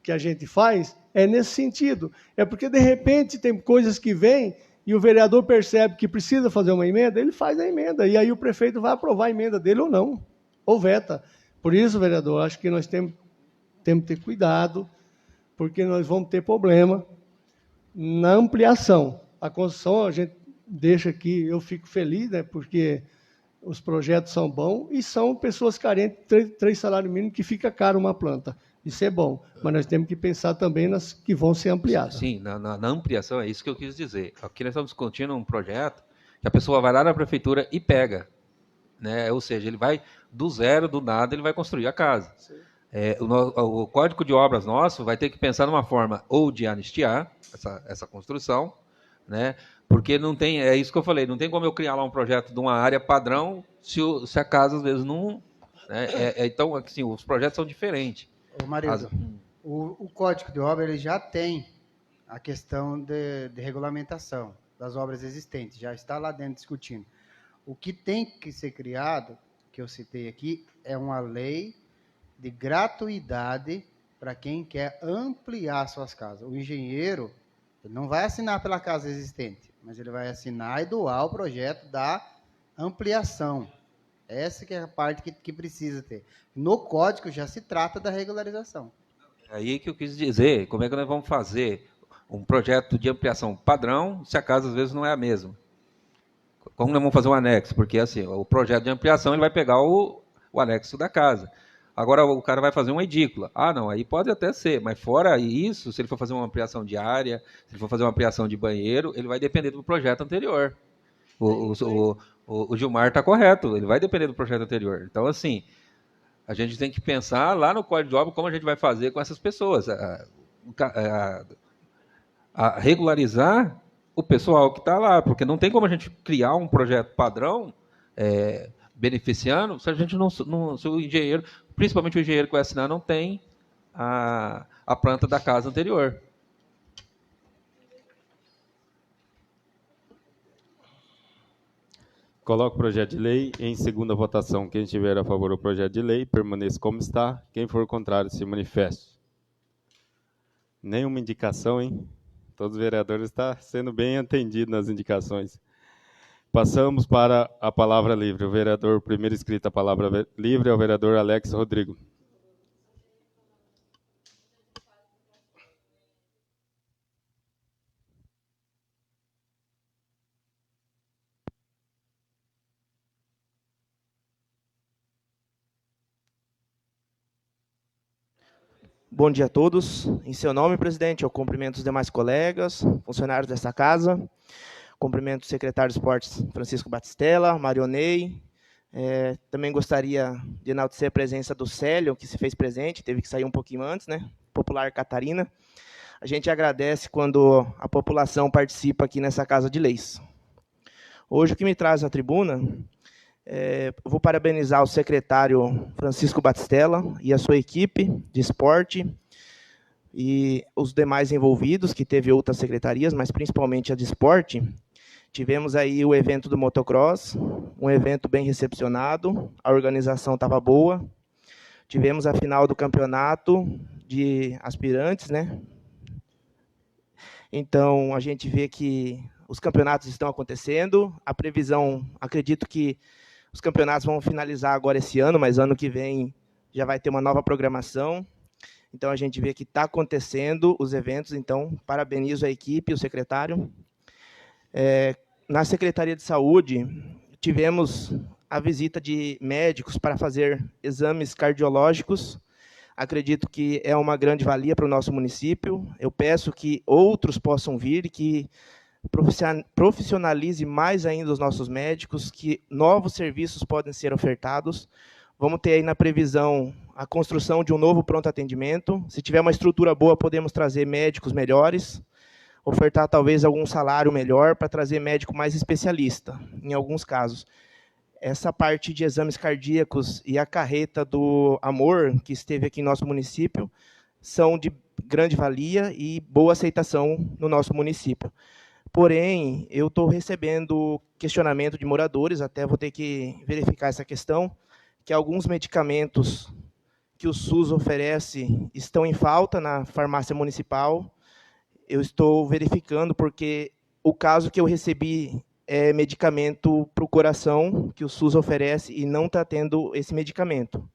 que a gente faz, é nesse sentido. É porque, de repente, tem coisas que vêm e o vereador percebe que precisa fazer uma emenda, ele faz a emenda. E aí o prefeito vai aprovar a emenda dele ou não, ou veta. Por isso, vereador, acho que nós temos que ter cuidado, porque nós vamos ter problema na ampliação. A construção, a gente deixa aqui, eu fico feliz, né, porque os projetos são bons e são pessoas carentes, 3 salários mínimos, que fica caro uma planta. Isso é bom, mas nós temos que pensar também nas que vão ser ampliadas. Sim, na ampliação, é isso que eu quis dizer. Aqui nós estamos discutindo um projeto que a pessoa vai lá na prefeitura e pega. Né? Ou seja, ele vai do zero, do nada, ele vai construir a casa. O Código de Obras nosso vai ter que pensar numa forma ou de anistiar essa construção, né? Porque não tem, é isso que eu falei, não tem como eu criar lá um projeto de uma área padrão se a casa, às vezes, não... Né? Então, assim, os projetos são diferentes. Ô, Marido, o Código de Obras ele já tem a questão de regulamentação das obras existentes, já está lá dentro discutindo. O que tem que ser criado, que eu citei aqui, é uma lei de gratuidade para quem quer ampliar suas casas. O engenheiro ele não vai assinar pela casa existente, mas ele vai assinar e doar o projeto da ampliação. Essa que é a parte que precisa ter. No código já se trata da regularização. Aí que eu quis dizer, como é que nós vamos fazer um projeto de ampliação padrão se a casa às vezes não é a mesma? como nós vamos fazer um anexo? Porque assim, o projeto de ampliação ele vai pegar o anexo da casa. Agora o cara vai fazer uma edícula. Ah, não, aí pode até ser, mas fora isso, se ele for fazer uma ampliação de área, se ele for fazer uma ampliação de banheiro, ele vai depender do projeto anterior. O Gilmar está correto, ele vai depender do projeto anterior. Então, assim, a gente tem que pensar lá no código de obra como a gente vai fazer com essas pessoas. A regularizar o pessoal que está lá, porque não tem como a gente criar um projeto padrão beneficiando se a gente se o engenheiro, principalmente o engenheiro que vai assinar, não tem a planta da casa anterior. Coloco o projeto de lei em segunda votação. Quem estiver a favor do projeto de lei, permaneça como está. Quem for contrário, se manifeste. Nenhuma indicação, hein? Todos os vereadores estão sendo bem atendidos nas indicações. Passamos para a palavra livre. O vereador primeiro inscrito a palavra livre é o vereador Alex Rodrigo. Bom dia a todos. Em seu nome, presidente, eu cumprimento os demais colegas, funcionários desta casa. Cumprimento o secretário de Esportes, Francisco Batistella, Marionei. Também gostaria de enaltecer a presença do Célio, que se fez presente, teve que sair um pouquinho antes, né? Popular Catarina. A gente agradece quando a população participa aqui nessa Casa de Leis. Hoje, o que me traz à tribuna, eu vou parabenizar o secretário Francisco Batistella e a sua equipe de esporte e os demais envolvidos, que teve outras secretarias, mas principalmente a de esporte. Tivemos aí o evento do motocross, um evento bem recepcionado, a organização estava boa. Tivemos a final do campeonato de aspirantes, né? Então, a gente vê que os campeonatos estão acontecendo. A previsão, acredito que os campeonatos vão finalizar agora esse ano, mas ano que vem já vai ter uma nova programação. Então, a gente vê que está acontecendo os eventos. Então, parabenizo a equipe e o secretário. Na Secretaria de Saúde, tivemos a visita de médicos para fazer exames cardiológicos. Acredito que é uma grande valia para o nosso município. Eu peço que outros possam vir e que profissionalize mais ainda os nossos médicos, que novos serviços podem ser ofertados. Vamos ter aí na previsão a construção de um novo pronto-atendimento. Se tiver uma estrutura boa, podemos trazer médicos melhores, ofertar talvez algum salário melhor para trazer médico mais especialista, em alguns casos. Essa parte de exames cardíacos e a carreta do Amor, que esteve aqui em nosso município, são de grande valia e boa aceitação no nosso município. Porém, eu estou recebendo questionamento de moradores, até vou ter que verificar essa questão, que alguns medicamentos que o SUS oferece estão em falta na farmácia municipal. Eu estou verificando porque o caso que eu recebi é medicamento para o coração, que o SUS oferece, e não está tendo esse medicamento.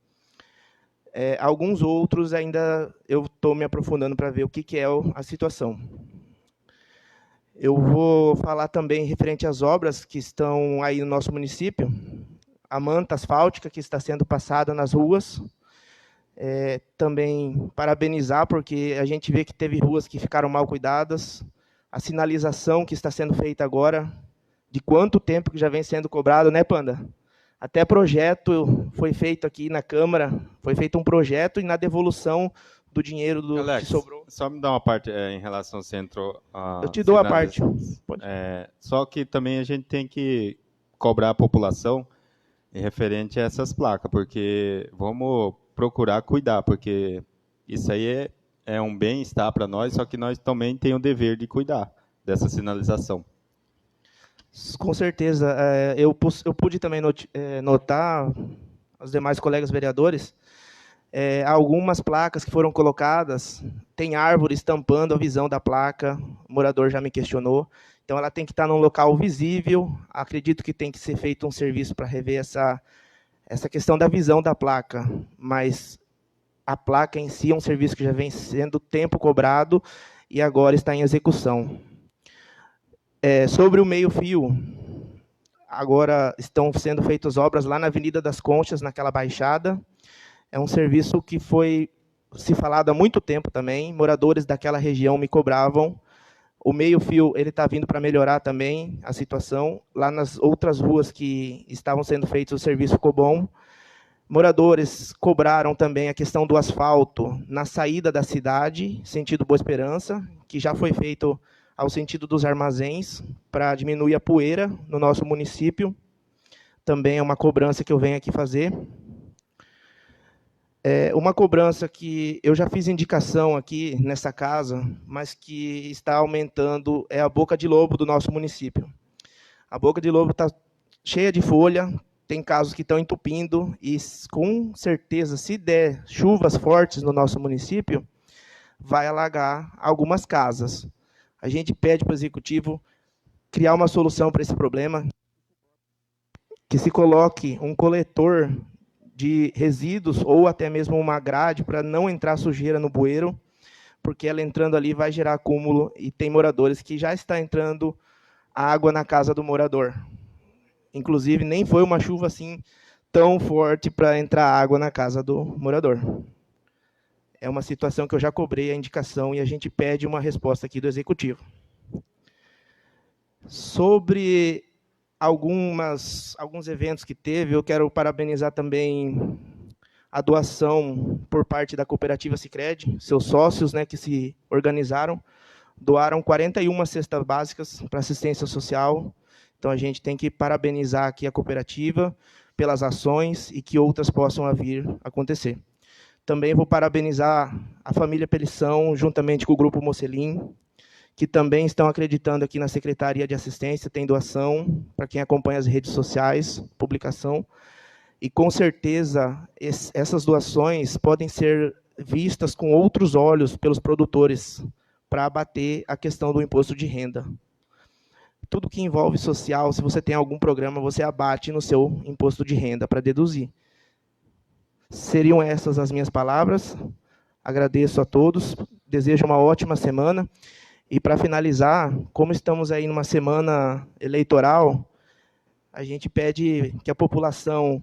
Alguns outros ainda eu estou me aprofundando para ver o que é a situação. Eu vou falar também referente às obras que estão aí no nosso município. A manta asfáltica que está sendo passada nas ruas. Também parabenizar, porque a gente vê que teve ruas que ficaram mal cuidadas. A sinalização que está sendo feita agora, de quanto tempo que já vem sendo cobrado, né, Panda? Até projeto foi feito aqui na Câmara, foi feito um projeto e na devolução do dinheiro Alex, que sobrou. Só me dá uma parte em relação ao centro. Eu te dou a parte. Só que também a gente tem que cobrar a população em referente a essas placas, porque vamos procurar cuidar, porque isso aí é um bem-estar para nós, só que nós também temos o dever de cuidar dessa sinalização. Com certeza. Eu pude também notar, os demais colegas vereadores, algumas placas que foram colocadas, tem árvores tampando a visão da placa, o morador já me questionou, então ela tem que estar num local visível. Acredito que tem que ser feito um serviço para rever essa questão da visão da placa, mas a placa em si é um serviço que já vem sendo tempo cobrado e agora está em execução. Sobre o meio-fio, agora estão sendo feitas obras lá na Avenida das Conchas, naquela baixada. É um serviço que foi se falado há muito tempo também. Moradores daquela região me cobravam. O meio-fio ele está vindo para melhorar também a situação. Lá nas outras ruas que estavam sendo feitos, o serviço ficou bom. Moradores cobraram também a questão do asfalto na saída da cidade, sentido Boa Esperança, que já foi feito ao sentido dos armazéns, para diminuir a poeira no nosso município. Também é uma cobrança que eu venho aqui fazer. Uma cobrança que eu já fiz indicação aqui nessa casa, mas que está aumentando, é a boca de lobo do nosso município. A boca de lobo está cheia de folha, tem casos que estão entupindo, e com certeza, se der chuvas fortes no nosso município, vai alagar algumas casas. A gente pede para o Executivo criar uma solução para esse problema, que se coloque um coletor de resíduos ou até mesmo uma grade para não entrar sujeira no bueiro, porque ela entrando ali vai gerar acúmulo, e tem moradores que já está entrando água na casa do morador. Inclusive, nem foi uma chuva assim tão forte para entrar água na casa do morador. É uma situação que eu já cobrei a indicação e a gente pede uma resposta aqui do Executivo. Sobre alguns eventos que teve, eu quero parabenizar também a doação por parte da cooperativa Sicredi, seus sócios, né, que se organizaram, doaram 41 cestas básicas para assistência social. Então, a gente tem que parabenizar aqui a cooperativa pelas ações e que outras possam vir a acontecer. Também vou parabenizar a família Pelição, juntamente com o Grupo Mocelim, que também estão acreditando aqui na Secretaria de Assistência, tem doação, para quem acompanha as redes sociais, publicação, e com certeza essas doações podem ser vistas com outros olhos pelos produtores, para abater a questão do imposto de renda. Tudo que envolve social, se você tem algum programa, você abate no seu imposto de renda para deduzir. Seriam essas as minhas palavras. Agradeço a todos, desejo uma ótima semana. E, para finalizar, como estamos aí numa semana eleitoral, a gente pede que a população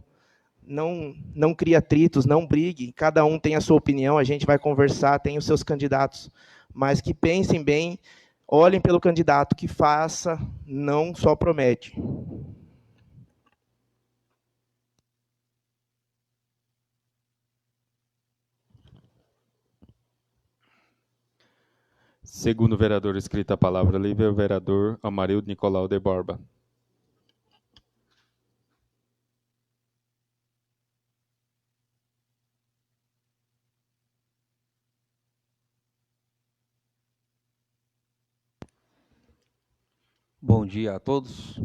não crie atritos, não brigue, cada um tem a sua opinião, a gente vai conversar, tem os seus candidatos, mas que pensem bem, olhem pelo candidato, que faça, não só promete. Segundo o vereador inscrito a palavra livre, é o vereador Amarildo Nicolau de Borba. Bom dia a todos.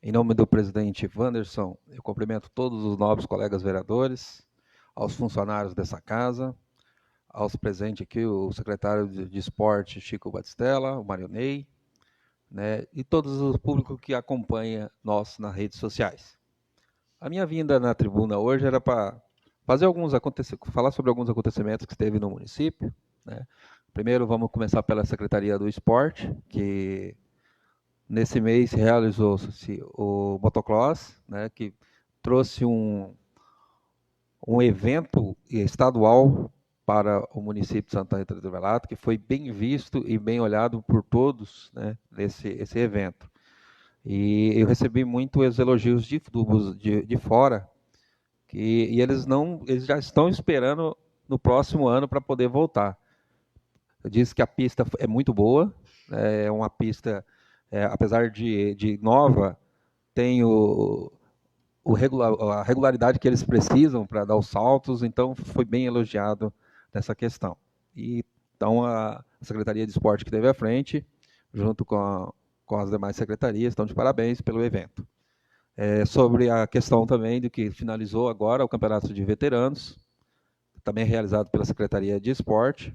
Em nome do presidente Wanderson, eu cumprimento todos os nobres colegas vereadores, aos funcionários dessa casa, aos presentes aqui, o secretário de Esporte, Chico Batistella, o Marionei, né, e todos os públicos que acompanham nós nas redes sociais. A minha vinda na tribuna hoje era para falar sobre alguns acontecimentos que teve no município, né. Primeiro, vamos começar pela Secretaria do Esporte, que nesse mês realizou-se o motocross, né, que trouxe um evento estadual para o município de Santa Rita do Velato, que foi bem visto e bem olhado por todos, né, esse evento. E eu recebi muitos elogios de fora, e eles já estão esperando no próximo ano para poder voltar. Eu disse que a pista é muito boa, é uma pista, apesar de nova, tem a regularidade que eles precisam para dar os saltos, então foi bem elogiado nessa questão. E então a Secretaria de Esporte que esteve à frente, junto com as demais secretarias, estão de parabéns pelo evento. Sobre a questão também do que finalizou agora o Campeonato de Veteranos, também realizado pela Secretaria de Esporte,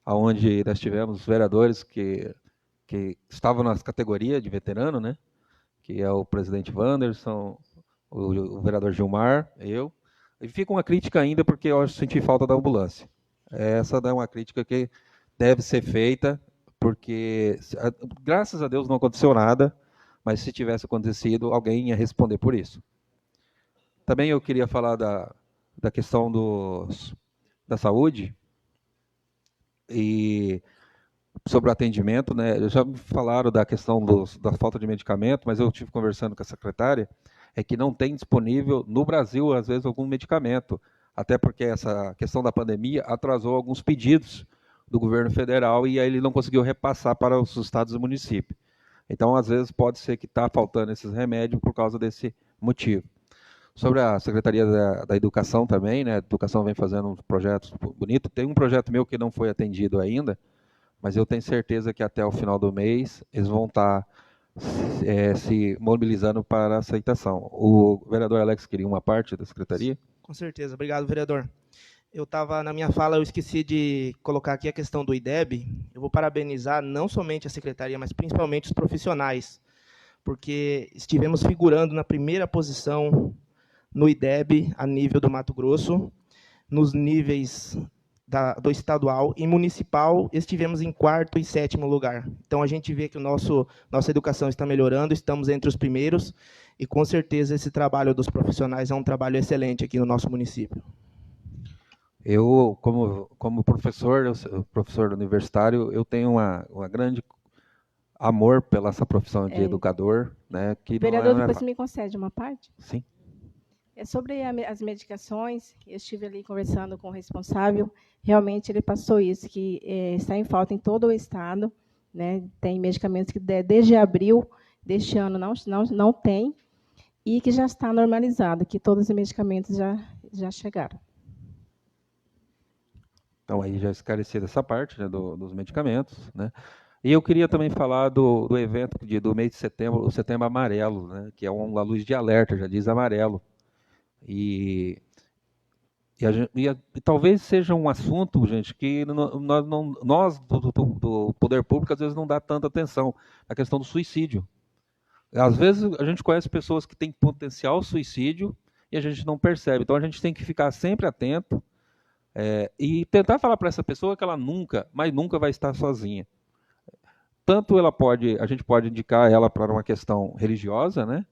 onde nós tivemos vereadores que estavam nas categorias de veterano, né? Que é o presidente Wanderson, o vereador Gilmar, eu. E fica uma crítica ainda, porque eu senti falta da ambulância. Essa é uma crítica que deve ser feita, porque, graças a Deus, não aconteceu nada, mas se tivesse acontecido, alguém ia responder por isso. Também eu queria falar da questão da saúde e sobre o atendimento, né? Já me falaram da questão da falta de medicamento, mas eu estive conversando com a secretária, é que não tem disponível no Brasil, às vezes, algum medicamento, até porque essa questão da pandemia atrasou alguns pedidos do governo federal e aí ele não conseguiu repassar para os estados e municípios. Então, às vezes, pode ser que está faltando esses remédios por causa desse motivo. Sobre a Secretaria da Educação também, né? A Educação vem fazendo uns projetos bonitos. Tem um projeto meu que não foi atendido ainda, mas eu tenho certeza que até o final do mês eles vão estar se mobilizando para aceitação. O vereador Alex queria uma parte da Secretaria? Com certeza. Obrigado, vereador. Na minha fala, eu esqueci de colocar aqui a questão do IDEB. Eu vou parabenizar não somente a secretaria, mas principalmente os profissionais, porque estivemos figurando na primeira posição no IDEB a nível do Mato Grosso, nos níveis do estadual e municipal, estivemos em 4º e 7º lugar. Então, a gente vê que nossa educação está melhorando, estamos entre os primeiros, e, com certeza, esse trabalho dos profissionais é um trabalho excelente aqui no nosso município. Eu, como professor universitário, eu tenho uma grande amor pela essa profissão de educador, né? Que Vereador, não é depois você me concede uma parte? Sim. É sobre as medicações, eu estive ali conversando com o responsável, realmente ele passou isso, que está em falta em todo o estado, né? Tem medicamentos que desde abril deste ano não tem, e que já está normalizado, que todos os medicamentos já chegaram. Então, aí já esclareci essa parte, né, dos medicamentos, né? E eu queria também falar do evento do mês de setembro, o Setembro Amarelo, né, que é uma luz de alerta, já diz amarelo. E talvez seja um assunto, gente, que nós do poder público às vezes não dá tanta atenção, a questão do suicídio. Às vezes a gente conhece pessoas que têm potencial suicídio e a gente não percebe. Então a gente tem que ficar sempre atento e tentar falar para essa pessoa que ela nunca, mas nunca vai estar sozinha. Tanto a gente pode indicar ela para uma questão religiosa, né?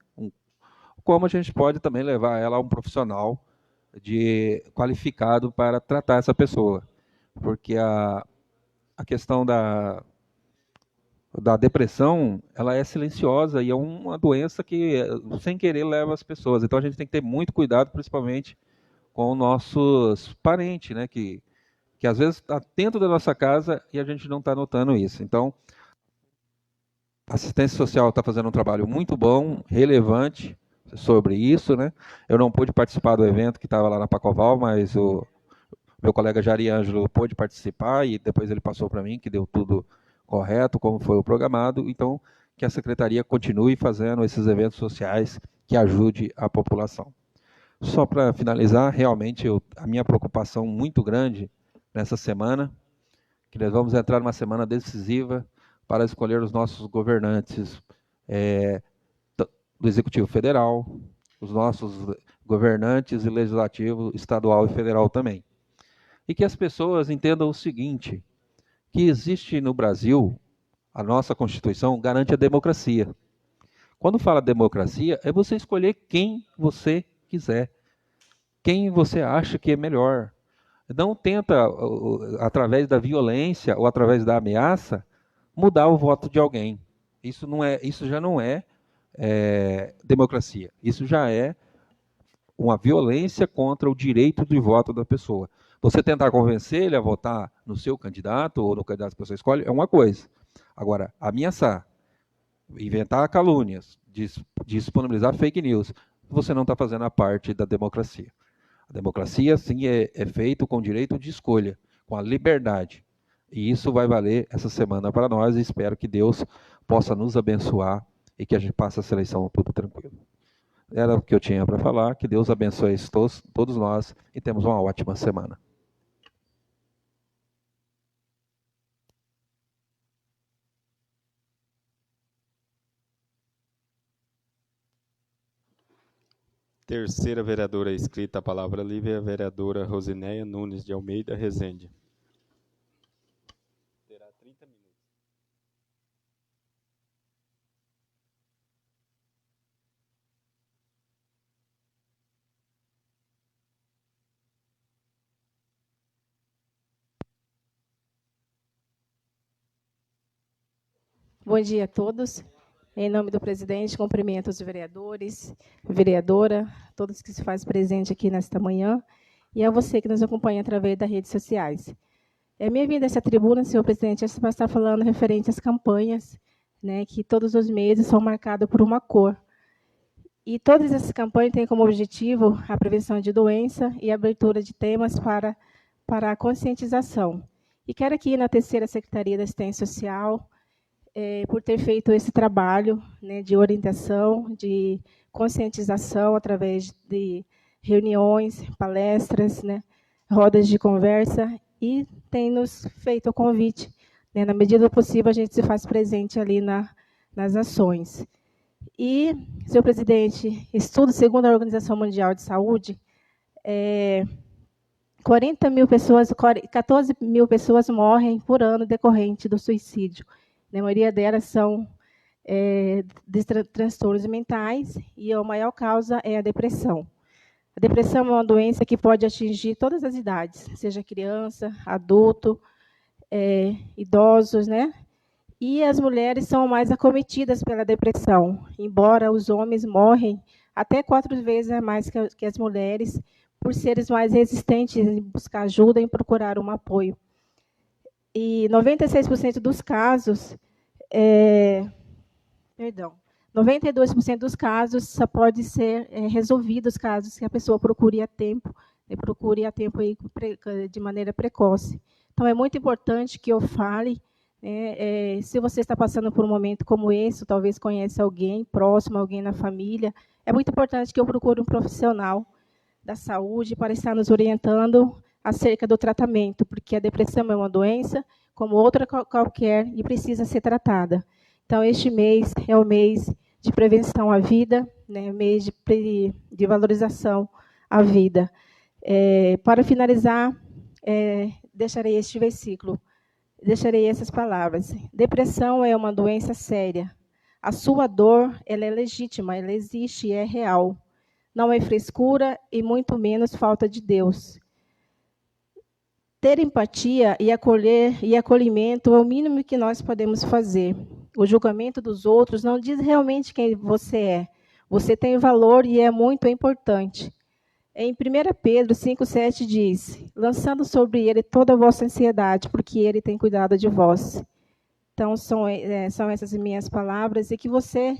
Como a gente pode também levar ela a um profissional qualificado para tratar essa pessoa. Porque a questão da depressão, ela é silenciosa e é uma doença que, sem querer, leva as pessoas. Então a gente tem que ter muito cuidado, principalmente com nossos parentes, né? Que às vezes está dentro da nossa casa e a gente não está notando isso. Então, a assistência social está fazendo um trabalho muito bom, relevante sobre isso, né? Eu não pude participar do evento que estava lá na Pacoval, mas o meu colega Jari Ângelo pôde participar e depois ele passou para mim que deu tudo correto, como foi o programado. Então, que a secretaria continue fazendo esses eventos sociais que ajude a população. Só para finalizar, realmente a minha preocupação muito grande nessa semana, que nós vamos entrar numa semana decisiva para escolher os nossos governantes do Executivo Federal, os nossos governantes e legislativo estadual e federal também. E que as pessoas entendam o seguinte, que existe no Brasil, a nossa Constituição garante a democracia. Quando fala democracia, é você escolher quem você quiser, quem você acha que é melhor. Não tenta, através da violência ou através da ameaça, mudar o voto de alguém. Isso já não é democracia. Isso já é uma violência contra o direito de voto da pessoa. Você tentar convencer ele a votar no seu candidato ou no candidato que você escolhe é uma coisa. Agora, ameaçar, inventar calúnias, disponibilizar fake news, você não está fazendo a parte da democracia. A democracia, sim, é feita com direito de escolha, com a liberdade. E isso vai valer essa semana para nós e espero que Deus possa nos abençoar e que a gente passe essa eleição tudo tranquilo. Era o que eu tinha para falar. Que Deus abençoe todos nós e temos uma ótima semana. Terceira vereadora inscrita, a palavra livre é a vereadora Rosinéia Nunes de Almeida Rezende. Terá 30 minutos. Bom dia a todos. Em nome do presidente, cumprimento os vereadores, vereadora, todos que se fazem presente aqui nesta manhã, e a você que nos acompanha através das redes sociais. É minha vinda a essa tribuna, senhor presidente, para estar falando referente às campanhas, né, que todos os meses são marcados por uma cor. E todas essas campanhas têm como objetivo a prevenção de doença e a abertura de temas para a conscientização. E quero aqui na terceira Secretaria da Assistência Social, por ter feito esse trabalho, né, de orientação, de conscientização através de reuniões, palestras, né, rodas de conversa, e tem nos feito o convite, né, na medida do possível a gente se faz presente ali nas ações. E, senhor presidente, estudo segundo a Organização Mundial de Saúde, 40 mil pessoas, 14 mil pessoas morrem por ano decorrente do suicídio. A maioria delas são de transtornos mentais, e a maior causa é a depressão. A depressão é uma doença que pode atingir todas as idades, seja criança, adulto, idosos, né? E as mulheres são mais acometidas pela depressão, embora os homens morrem até 4 vezes a mais que as mulheres, por seres mais resistentes em buscar ajuda e procurar um apoio. E 96% dos casos, 92% dos casos só pode ser resolvidos casos que a pessoa procure a tempo aí, de maneira precoce. Então, é muito importante que eu fale, se você está passando por um momento como esse, talvez conheça alguém próximo, alguém na família, é muito importante que eu procure um profissional da saúde para estar nos orientando acerca do tratamento, porque a depressão é uma doença como outra qualquer e precisa ser tratada. Então, este mês é o mês de prevenção à vida, né, mês de valorização à vida. Para finalizar, deixarei este versículo, deixarei essas palavras. Depressão é uma doença séria. A sua dor, ela é legítima, ela existe e é real. Não é frescura e muito menos falta de Deus. Ter empatia e acolhimento é o mínimo que nós podemos fazer. O julgamento dos outros não diz realmente quem você é. Você tem valor e é muito importante. Em 1 Pedro 5,7 diz, lançando sobre ele toda a vossa ansiedade, porque ele tem cuidado de vós. Então, são essas minhas palavras, e que você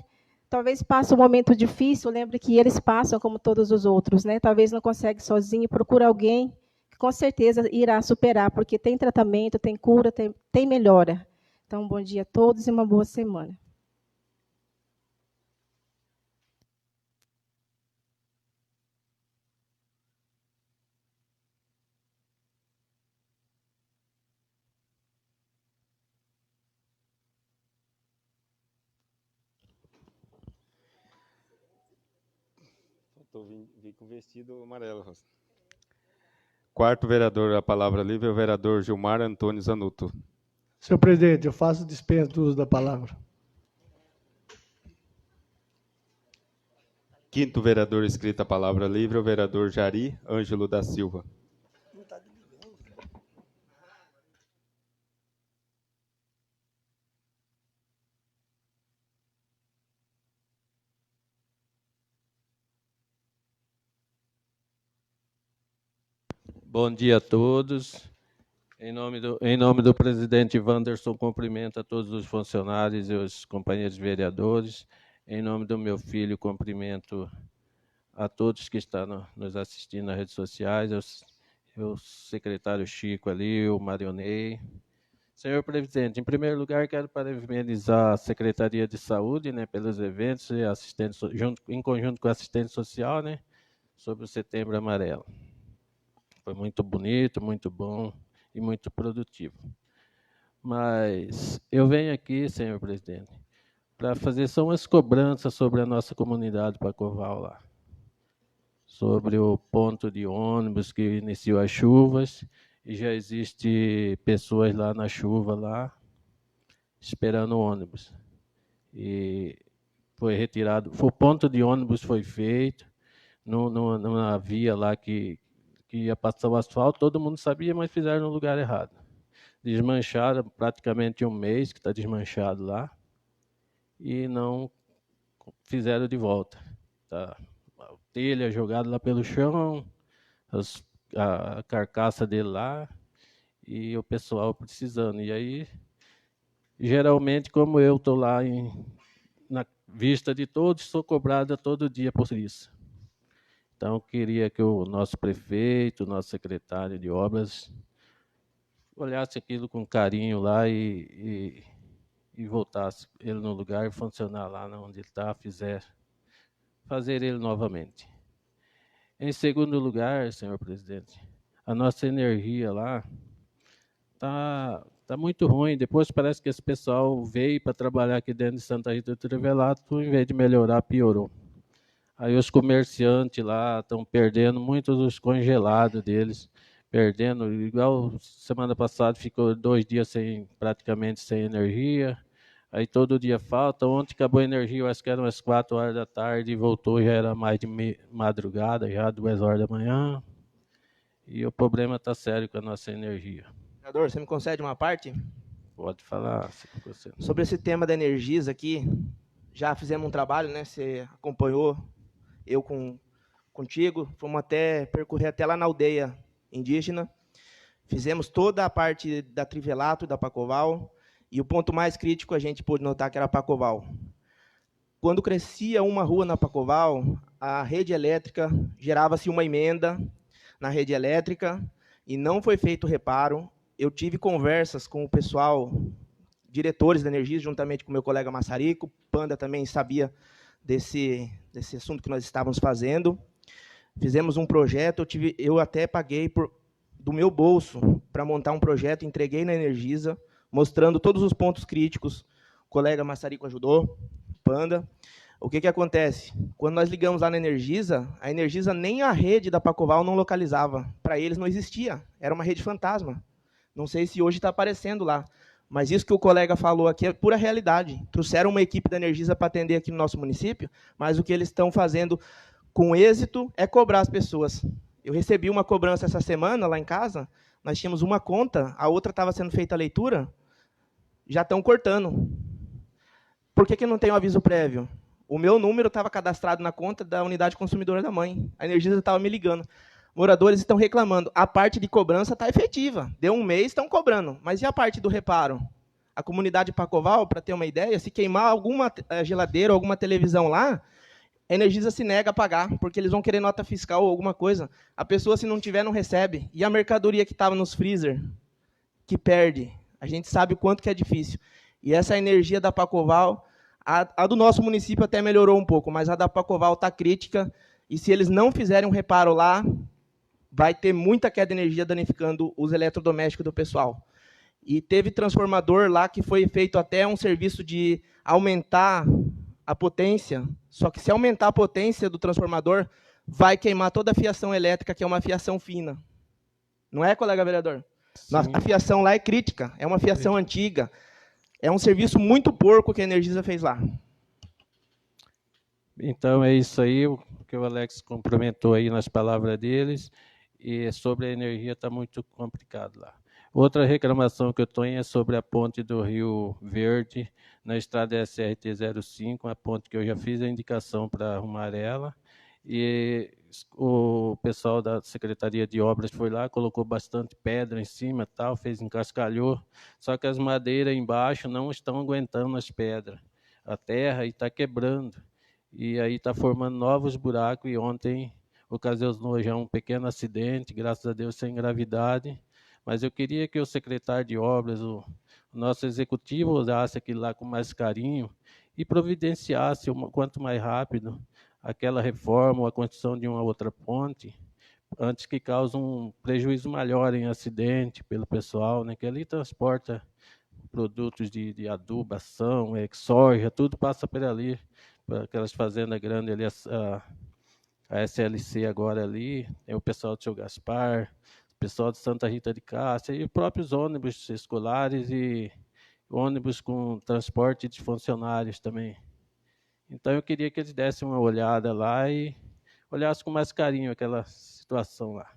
talvez passe um momento difícil, lembre que eles passam como todos os outros, né? Talvez não consegue sozinho, procura alguém que com certeza irá superar, porque tem tratamento, tem cura, tem melhora. Então, bom dia a todos e uma boa semana. Estou vim com vestido amarelo, Rosa. Quarto vereador, a palavra livre é o vereador Gilmar Antônio Zanuto. Senhor presidente, eu faço dispensa do uso da palavra. Quinto vereador inscrito a palavra livre é o vereador Jari Ângelo da Silva. Bom dia a todos. Em nome do presidente Wanderson, cumprimento a todos os funcionários e os companheiros vereadores. Em nome do meu filho, cumprimento a todos que estão nos assistindo nas redes sociais, o secretário Chico ali, o Marionei. Senhor presidente, em primeiro lugar, quero parabenizar a Secretaria de Saúde, né, pelos eventos e em conjunto com a assistente social, né, sobre o Setembro Amarelo. Foi muito bonito, muito bom e muito produtivo. Mas eu venho aqui, senhor presidente, para fazer só umas cobranças sobre a nossa comunidade Pacoval lá. Sobre o ponto de ônibus que iniciou as chuvas, e já existe pessoas lá na chuva, lá, esperando o ônibus. E foi retirado, o ponto de ônibus foi feito, numa via lá que ia passar o asfalto, todo mundo sabia, mas fizeram no lugar errado. Desmancharam praticamente um mês que está desmanchado lá. e não fizeram de volta. Tá? A telha jogada lá pelo chão, a carcaça dele lá, e o pessoal precisando. E aí, geralmente, como eu estou lá na vista de todos, sou cobrada todo dia por isso. Então, eu queria que o nosso prefeito, o nosso secretário de obras, olhasse aquilo com carinho lá e voltasse ele no lugar e funcionar lá onde ele está, fazer ele novamente. Em segundo lugar, senhor presidente, a nossa energia lá tá muito ruim. Depois parece que esse pessoal veio para trabalhar aqui dentro de Santa Rita do Trivelato, em vez de melhorar, piorou. Aí os comerciantes lá estão perdendo muitos dos congelados deles, perdendo, igual semana passada ficou 2 dias praticamente sem energia, aí todo dia falta. Ontem acabou a energia, eu acho que era umas 4 horas da tarde, e voltou, já era mais de madrugada, já 2 horas da manhã, e o problema está sério com a nossa energia. Vereador, você me concede uma parte? Pode falar. Sobre esse tema da Energisa aqui, já fizemos um trabalho, né? Você acompanhou, eu contigo, fomos percorrer até lá na aldeia indígena, fizemos toda a parte da Trivelato, da Pacoval, e o ponto mais crítico a gente pôde notar que era a Pacoval. Quando crescia uma rua na Pacoval, a rede elétrica, gerava-se uma emenda na rede elétrica e não foi feito reparo. Eu tive conversas com o pessoal, diretores da Energisa, juntamente com o meu colega Massarico, Panda também sabia desse assunto que nós estávamos fazendo. Fizemos um projeto, eu até paguei do meu bolso para montar um projeto, entreguei na Energisa, mostrando todos os pontos críticos. O colega Massarico ajudou, Panda. O que acontece? Quando nós ligamos lá na Energisa, a Energisa nem a rede da Pacoval não localizava. Para eles não existia, era uma rede fantasma. Não sei se hoje está aparecendo lá. Mas isso que o colega falou aqui é pura realidade. Trouxeram uma equipe da Energisa para atender aqui no nosso município, mas o que eles estão fazendo com êxito é cobrar as pessoas. Eu recebi uma cobrança essa semana lá em casa, nós tínhamos uma conta, a outra estava sendo feita a leitura, já estão cortando. Por que não tem um aviso prévio? O meu número estava cadastrado na conta da unidade consumidora da mãe. A Energisa estava me ligando. Moradores estão reclamando. A parte de cobrança está efetiva. Deu um mês, estão cobrando. Mas e a parte do reparo? A comunidade Pacoval, para ter uma ideia, se queimar alguma geladeira ou alguma televisão lá, a Energisa se nega a pagar, porque eles vão querer nota fiscal ou alguma coisa. A pessoa, se não tiver, não recebe. E a mercadoria que estava nos freezer, que perde. A gente sabe o quanto que é difícil. E essa energia da Pacoval, a do nosso município até melhorou um pouco, mas a da Pacoval está crítica. E se eles não fizerem um reparo lá, vai ter muita queda de energia danificando os eletrodomésticos do pessoal. E teve transformador lá que foi feito até um serviço de aumentar a potência, só que se aumentar a potência do transformador, vai queimar toda a fiação elétrica, que é uma fiação fina. Não é, colega vereador? A fiação lá é crítica, é uma fiação antiga. É um serviço muito porco que a Energisa fez lá. Então, é isso aí, o que o Alex complementou aí nas palavras deles. E sobre a energia está muito complicado lá. Outra reclamação que eu tenho é sobre a ponte do Rio Verde, na estrada SRT-05, uma ponte que eu já fiz a indicação para arrumar ela, e o pessoal da Secretaria de Obras foi lá, colocou bastante pedra em cima, tal, fez encascalhou, só que as madeiras embaixo não estão aguentando as pedras, a terra está quebrando, e aí está formando novos buracos, e ontem ocasionou já um pequeno acidente, graças a Deus sem gravidade, mas eu queria que o secretário de obras, o nosso executivo, olhasse aquilo lá com mais carinho e providenciasse, quanto mais rápido, aquela reforma ou a construção de uma outra ponte, antes que cause um prejuízo maior em acidente pelo pessoal, né, que ali transporta produtos de adubação, soja, tudo passa por ali, para aquelas fazendas grandes ali, a SLC agora ali, tem o pessoal do Seu Gaspar, o pessoal de Santa Rita de Cássia, e os próprios ônibus escolares e ônibus com transporte de funcionários também. Então eu queria que eles dessem uma olhada lá e olhassem com mais carinho aquela situação lá.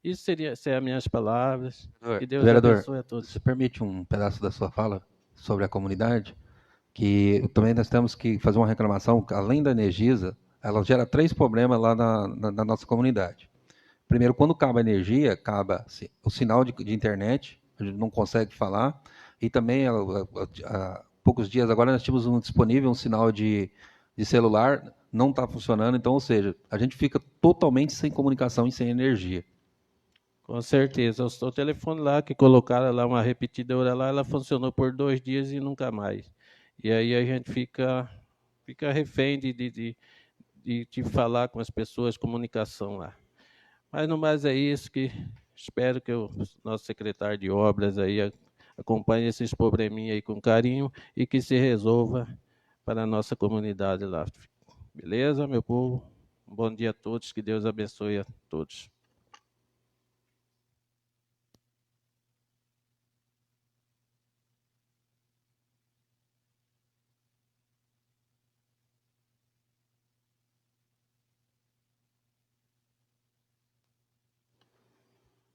Isso seriam as minhas palavras. Que Deus abençoe a todos. Você permite um pedaço da sua fala sobre a comunidade? que também nós temos que fazer uma reclamação, além da Energisa, ela gera 3 problemas lá na nossa comunidade. Primeiro, quando acaba a energia, acaba o sinal de internet, a gente não consegue falar, e também há poucos dias agora nós tínhamos disponível um sinal de celular, não está funcionando, então, ou seja, a gente fica totalmente sem comunicação e sem energia. Com certeza. O telefone lá, que colocaram lá uma repetidora lá, ela funcionou por 2 dias e nunca mais. E aí a gente fica refém de falar com as pessoas, comunicação lá. Mas no mais é isso, que espero que o nosso secretário de obras aí acompanhe esses probleminha aí com carinho e que se resolva para a nossa comunidade lá. Beleza, meu povo? Um bom dia a todos, que Deus abençoe a todos.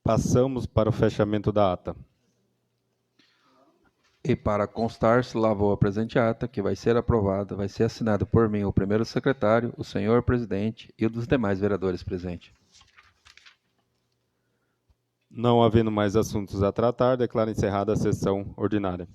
Passamos para o fechamento da ata. E para constar-se, lavou a presente ata, que vai ser aprovada, vai ser assinada por mim, o primeiro secretário, o senhor presidente e o dos demais vereadores presentes. Não havendo mais assuntos a tratar, declaro encerrada a sessão ordinária.